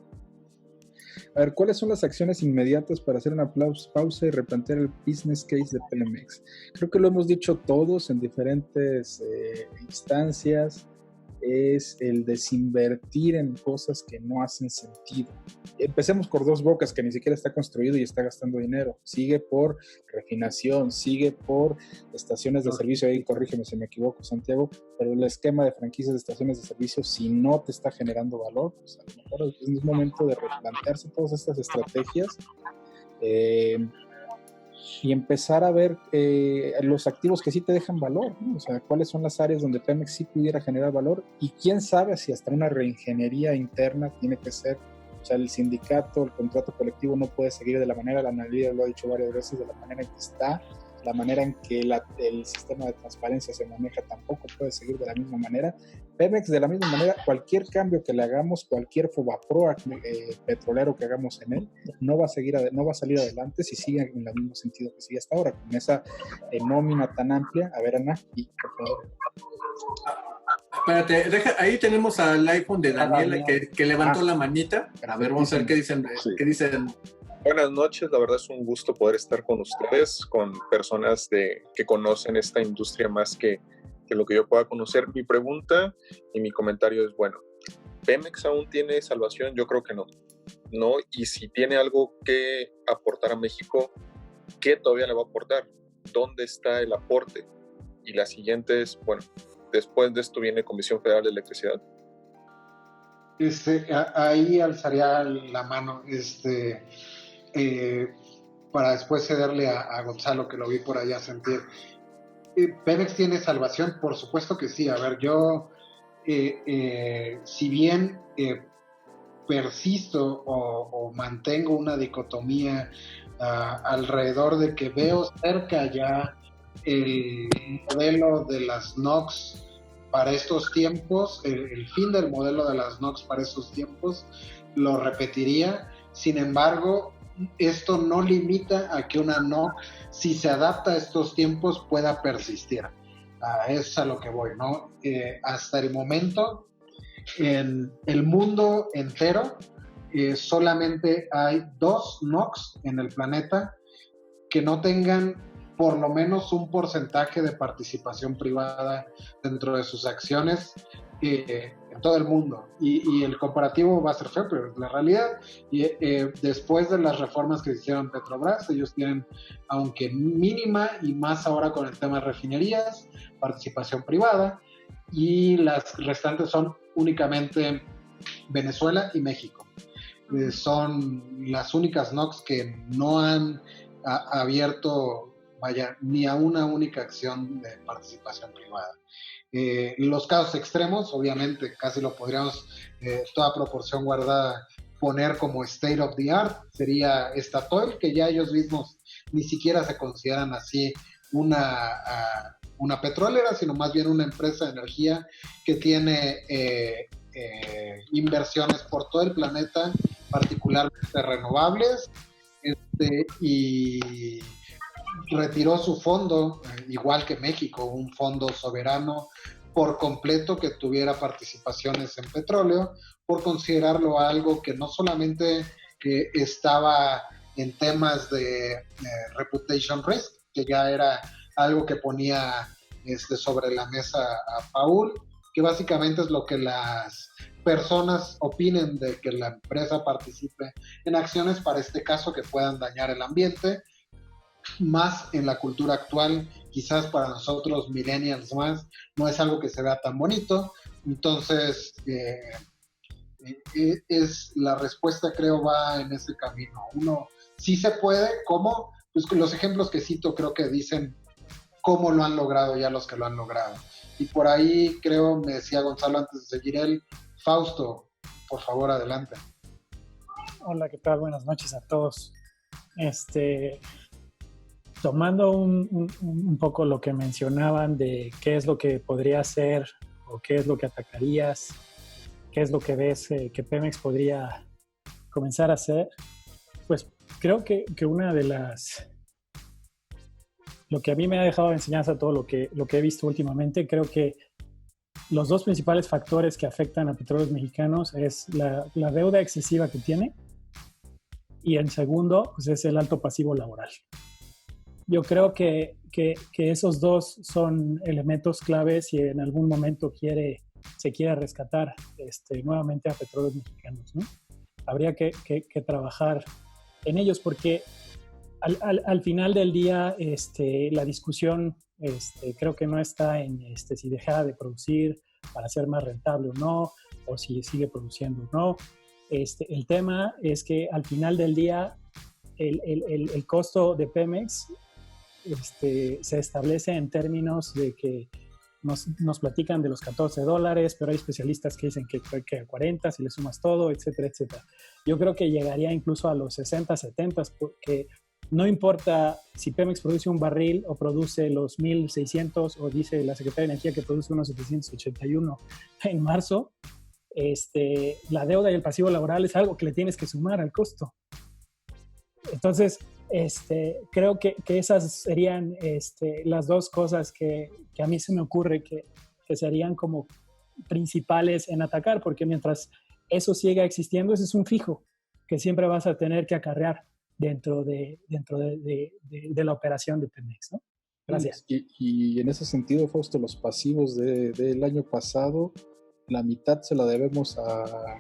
A ver, ¿cuáles son las acciones inmediatas para hacer una pausa y replantear el business case de Pemex? Creo que lo hemos dicho todos en diferentes instancias. es el desinvertir en cosas que no hacen sentido. Empecemos por Dos Bocas, que ni siquiera está construido y está gastando dinero. Sigue por refinación, sigue por estaciones de servicio. Ahí corrígeme si me equivoco, Santiago, pero el esquema de franquicias de estaciones de servicio, si no te está generando valor, pues a lo mejor es un momento de replantearse todas estas estrategias y empezar a ver los activos que sí te dejan valor, ¿no? O sea, cuáles son las áreas donde Pemex sí pudiera generar valor, y quién sabe si hasta una reingeniería interna tiene que ser. O sea, el sindicato, el contrato colectivo no puede seguir de la manera, la analía lo ha dicho varias veces, de la manera en que está, la manera en que el sistema de transparencia se maneja tampoco puede seguir de la misma manera. Pemex, de la misma manera, cualquier cambio que le hagamos, cualquier Fobaproa petrolero que hagamos en él, no va a salir adelante si sigue en el mismo sentido que sigue hasta ahora, con esa nómina tan amplia. A ver, Ana, y por favor. Espérate, ahí tenemos al iPhone de Daniel que levantó la manita. A ver, vamos a ver qué dicen. Sí. ¿Qué dicen? Buenas noches, la verdad es un gusto poder estar con ustedes, con personas que conocen esta industria más que lo que yo pueda conocer. Mi pregunta y mi comentario es, bueno, ¿Pemex aún tiene salvación? Yo creo que no. No, y si tiene algo que aportar a México, ¿qué todavía le va a aportar? ¿Dónde está el aporte? Y la siguiente es, bueno, después de esto viene Comisión Federal de Electricidad. Ahí alzaría la mano para después cederle a Gonzalo, que lo vi por allá sentir. ¿Pemex tiene salvación? Por supuesto que sí. A ver, yo, si bien persisto o mantengo una dicotomía alrededor de que veo cerca ya el modelo de las NOx para estos tiempos, el fin del modelo de las NOx para estos tiempos, lo repetiría. Sin embargo, esto no limita a que una NOx, si se adapta a estos tiempos, pueda persistir. Es a lo que voy, ¿no? Hasta el momento, en el mundo entero, solamente hay 2 NOx en el planeta que no tengan por lo menos un porcentaje de participación privada dentro de sus acciones en todo el mundo. Y el comparativo va a ser feo, pero es la realidad. Y después de las reformas que hicieron Petrobras, ellos tienen, aunque mínima y más ahora con el tema de refinerías, participación privada, y las restantes son únicamente Venezuela y México. Son las únicas NOx que no han abierto ni a una única acción de participación privada. Los casos extremos, obviamente, casi lo podríamos, toda proporción guardada, poner como state of the art, sería Statoil, que ya ellos mismos ni siquiera se consideran así una petrolera, sino más bien una empresa de energía que tiene inversiones por todo el planeta, particularmente renovables, y retiró su fondo, igual que México, un fondo soberano por completo que tuviera participaciones en petróleo, por considerarlo algo que no solamente estaba en temas de reputation risk, que ya era algo que ponía sobre la mesa a Paul, que básicamente es lo que las personas opinen de que la empresa participe en acciones, para este caso, que puedan dañar el ambiente, más en la cultura actual, quizás para nosotros millennials más, no es algo que se vea tan bonito. Entonces, es la respuesta, creo, va en ese camino. Uno, sí se puede, ¿cómo? Pues los ejemplos que cito creo que dicen cómo lo han logrado ya los que lo han logrado. Y por ahí, creo, me decía Gonzalo antes de seguir él, Fausto, por favor, adelante. Hola, ¿qué tal? Buenas noches a todos. Tomando un poco lo que mencionaban de qué es lo que podría hacer o qué es lo que atacarías, qué es lo que ves que Pemex podría comenzar a hacer, pues creo que una de las... Lo que a mí me ha dejado de enseñanza todo lo que he visto últimamente, creo que los 2 principales factores que afectan a Petróleos Mexicanos es la deuda excesiva que tiene, y en segundo, pues es el alto pasivo laboral. Yo creo que esos 2 son elementos claves si en algún momento quiere se quiere rescatar nuevamente a petróleos mexicanos, ¿no? Habría que trabajar en ellos porque al final del día la discusión creo que no está en si deja de producir para ser más rentable o no, o si sigue produciendo o no. El tema es que al final del día el costo de Pemex se establece en términos de que nos platican de los $14, pero hay especialistas que dicen que 40 si le sumas todo, etcétera, etcétera. Yo creo que llegaría incluso a los 60, 70, porque no importa si Pemex produce un barril o produce los 1,600, o dice la Secretaría de Energía que produce unos 781 en marzo, la deuda y el pasivo laboral es algo que le tienes que sumar al costo. Entonces, creo que esas serían las dos cosas que a mí se me ocurre que serían como principales en atacar, porque mientras eso siga existiendo, ese es un fijo que siempre vas a tener que acarrear dentro de la operación de Pemex, ¿no? Gracias. Y en ese sentido, Fausto, los pasivos del año pasado, la mitad se la debemos a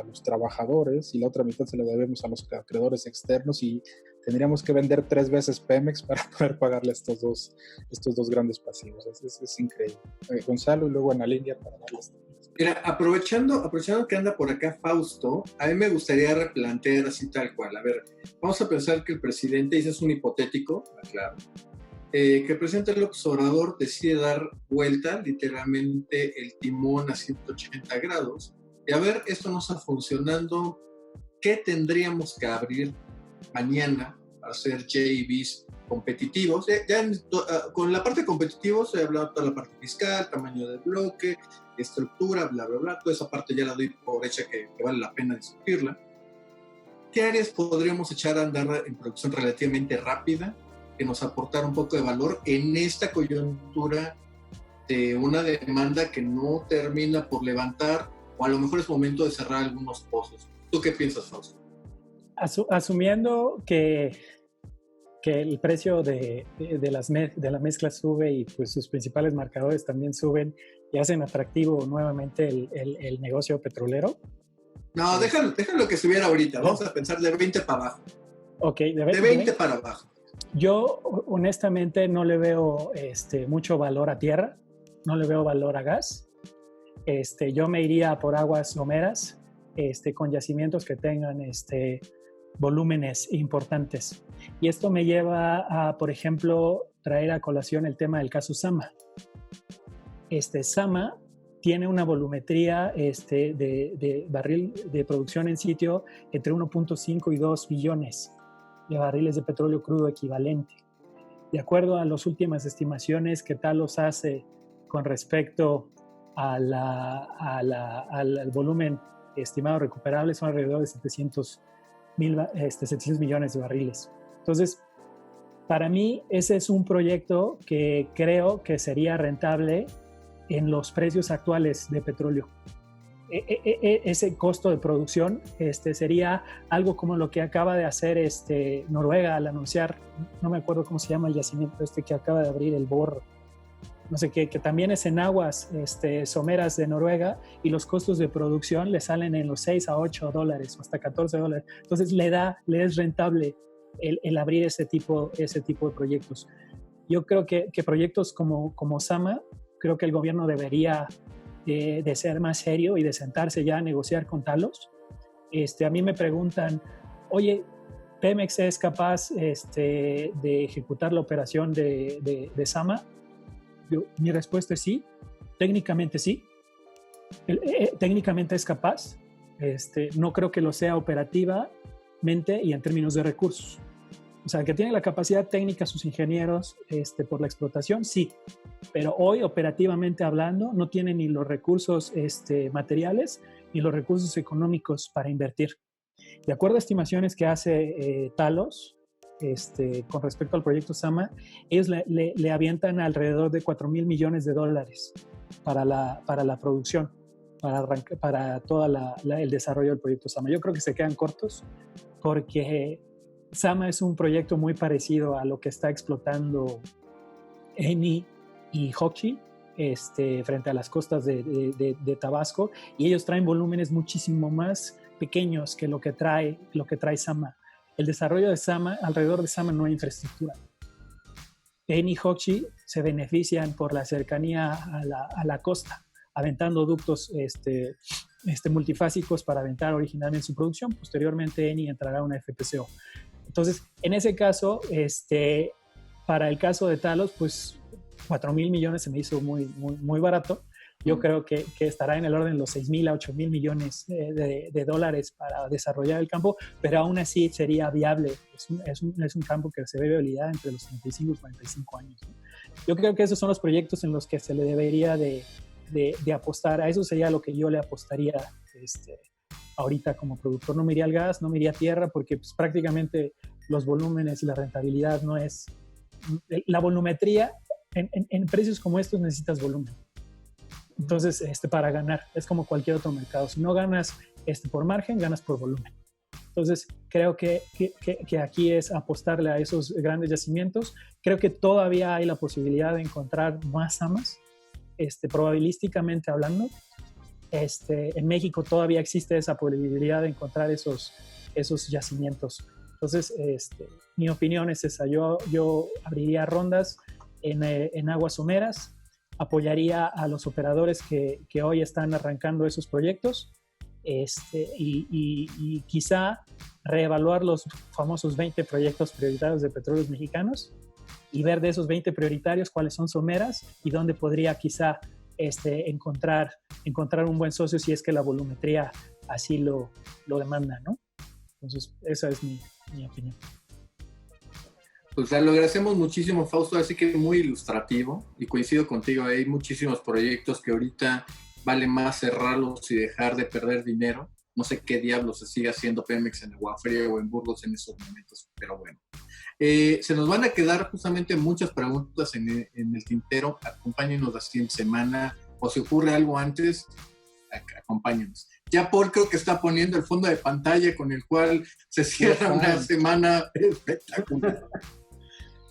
los trabajadores y la otra mitad se la debemos a los acreedores externos, y tendríamos que vender 3 veces Pemex para poder pagarle estos dos grandes pasivos. Es increíble. Gonzalo y luego Ana Lilia para darles. Mira, aprovechando que anda por acá Fausto, a mí me gustaría replantear así tal cual. A ver, vamos a pensar que el presidente, y ese es un hipotético, claro, que el presidente López Obrador decide dar vuelta, literalmente el timón a 180 grados, y a ver, esto no está funcionando, ¿qué tendríamos que abrir mañana para hacer JVs competitivos? Con la parte competitiva se ha hablado de toda la parte fiscal, tamaño de bloque, estructura, bla, bla, bla. Toda esa parte ya la doy por hecha que vale la pena discutirla. ¿Qué áreas podríamos echar a andar en producción relativamente rápida que nos aportara un poco de valor en esta coyuntura de una demanda que no termina por levantar, o a lo mejor es momento de cerrar algunos pozos? ¿Tú qué piensas, Fausto? Asumiendo que el precio de la mezcla sube y pues sus principales marcadores también suben y hacen atractivo nuevamente el negocio petrolero. No, déjalo que subiera ahorita. Vamos a pensar de 20 para abajo. Ok, de 20 para abajo. Yo honestamente no le veo mucho valor a tierra, no le veo valor a gas. Yo me iría por aguas someras, con yacimientos que tengan volúmenes importantes. Y esto me lleva a, por ejemplo, traer a colación el tema del caso Zama. Zama tiene una volumetría de barril de producción en sitio entre 1.5 y 2 billones de barriles de petróleo crudo equivalente. De acuerdo a las últimas estimaciones que Talos hace con respecto al volumen estimado recuperable, son alrededor de 700 millones de barriles. Entonces, para mí, ese es un proyecto que creo que sería rentable en los precios actuales de petróleo. Ese costo de producción sería algo como lo que acaba de hacer Noruega al anunciar, no me acuerdo cómo se llama el yacimiento que acaba de abrir, el Borr, no sé qué, que también es en aguas someras de Noruega, y los costos de producción le salen en los $6 a $8 o hasta $14. Entonces le es rentable el abrir ese tipo de proyectos. Yo creo que proyectos como Zama, creo que el gobierno debería de ser más serio y de sentarse ya a negociar con Talos. A mí me preguntan, oye, ¿Pemex es capaz de ejecutar la operación de Zama? Mi respuesta es sí, técnicamente sí. Técnicamente es capaz. No creo que lo sea operativamente y en términos de recursos. O sea, que tiene la capacidad técnica sus ingenieros por la explotación, sí. Pero hoy, operativamente hablando, no tiene ni los recursos materiales ni los recursos económicos para invertir. De acuerdo a estimaciones que hace Talos, con respecto al proyecto Zama, ellos le avientan alrededor de $4,000 millones para la producción, para todo el desarrollo del proyecto Zama. Yo creo que se quedan cortos porque Zama es un proyecto muy parecido a lo que está explotando Eni y Hochschild frente a las costas de Tabasco, y ellos traen volúmenes muchísimo más pequeños que lo que trae Zama. El desarrollo de Zama, alrededor de Zama no hay infraestructura. Eni y Hochschild se benefician por la cercanía a la costa, aventando ductos multifásicos para aventar originalmente su producción. Posteriormente Eni entrará a una FPSO. Entonces, en ese caso, para el caso de Talos, pues 4,000 millones se me hizo muy, muy, muy barato. Yo creo que estará en el orden de los 6,000 a 8,000 millones de dólares para desarrollar el campo, pero aún así sería viable. Es un campo que se ve viabilidad entre los 35 y 45 años, ¿no? Yo creo que esos son los proyectos en los que se le debería de apostar. A eso sería lo que yo le apostaría ahorita como productor. No me iría al gas, no me iría a tierra, porque pues, prácticamente los volúmenes y la rentabilidad no es... La volumetría, en precios como estos necesitas volumen. Entonces, para ganar, es como cualquier otro mercado. Si no ganas por margen, ganas por volumen. Entonces, creo que aquí es apostarle a esos grandes yacimientos. Creo que todavía hay la posibilidad de encontrar más Zamas, probabilísticamente hablando. En México todavía existe esa posibilidad de encontrar esos yacimientos. Entonces, mi opinión es esa. Yo abriría rondas en aguas someras, apoyaría a los operadores que hoy están arrancando esos proyectos, y quizá reevaluar los famosos 20 proyectos prioritarios de Petróleos Mexicanos y ver de esos 20 prioritarios cuáles son someras y dónde podría quizá encontrar un buen socio si es que la volumetría así lo demanda, ¿no? Entonces, esa es mi opinión. Pues lo agradecemos muchísimo, Fausto, así que muy ilustrativo, y coincido contigo, hay muchísimos proyectos que ahorita vale más cerrarlos y dejar de perder dinero. No sé qué diablos se sigue haciendo Pemex en Agua Fría o en Burgos en esos momentos, pero bueno. Se nos van a quedar justamente muchas preguntas en el tintero. Acompáñenos la siguiente semana, o si ocurre algo antes, acompáñenos. Ya Paul creo que está poniendo el fondo de pantalla con el cual se cierra una semana espectacular.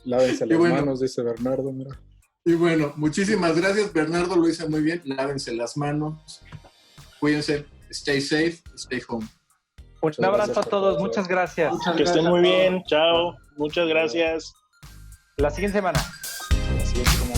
Lávense las manos, dice Bernardo, mira. Y bueno, muchísimas gracias, Bernardo, lo hizo muy bien. Lávense las manos, cuídense, stay safe, stay home. Un abrazo a todos, muchas gracias. Que estén muy bien, chao, muchas gracias. La siguiente semana. Así es como...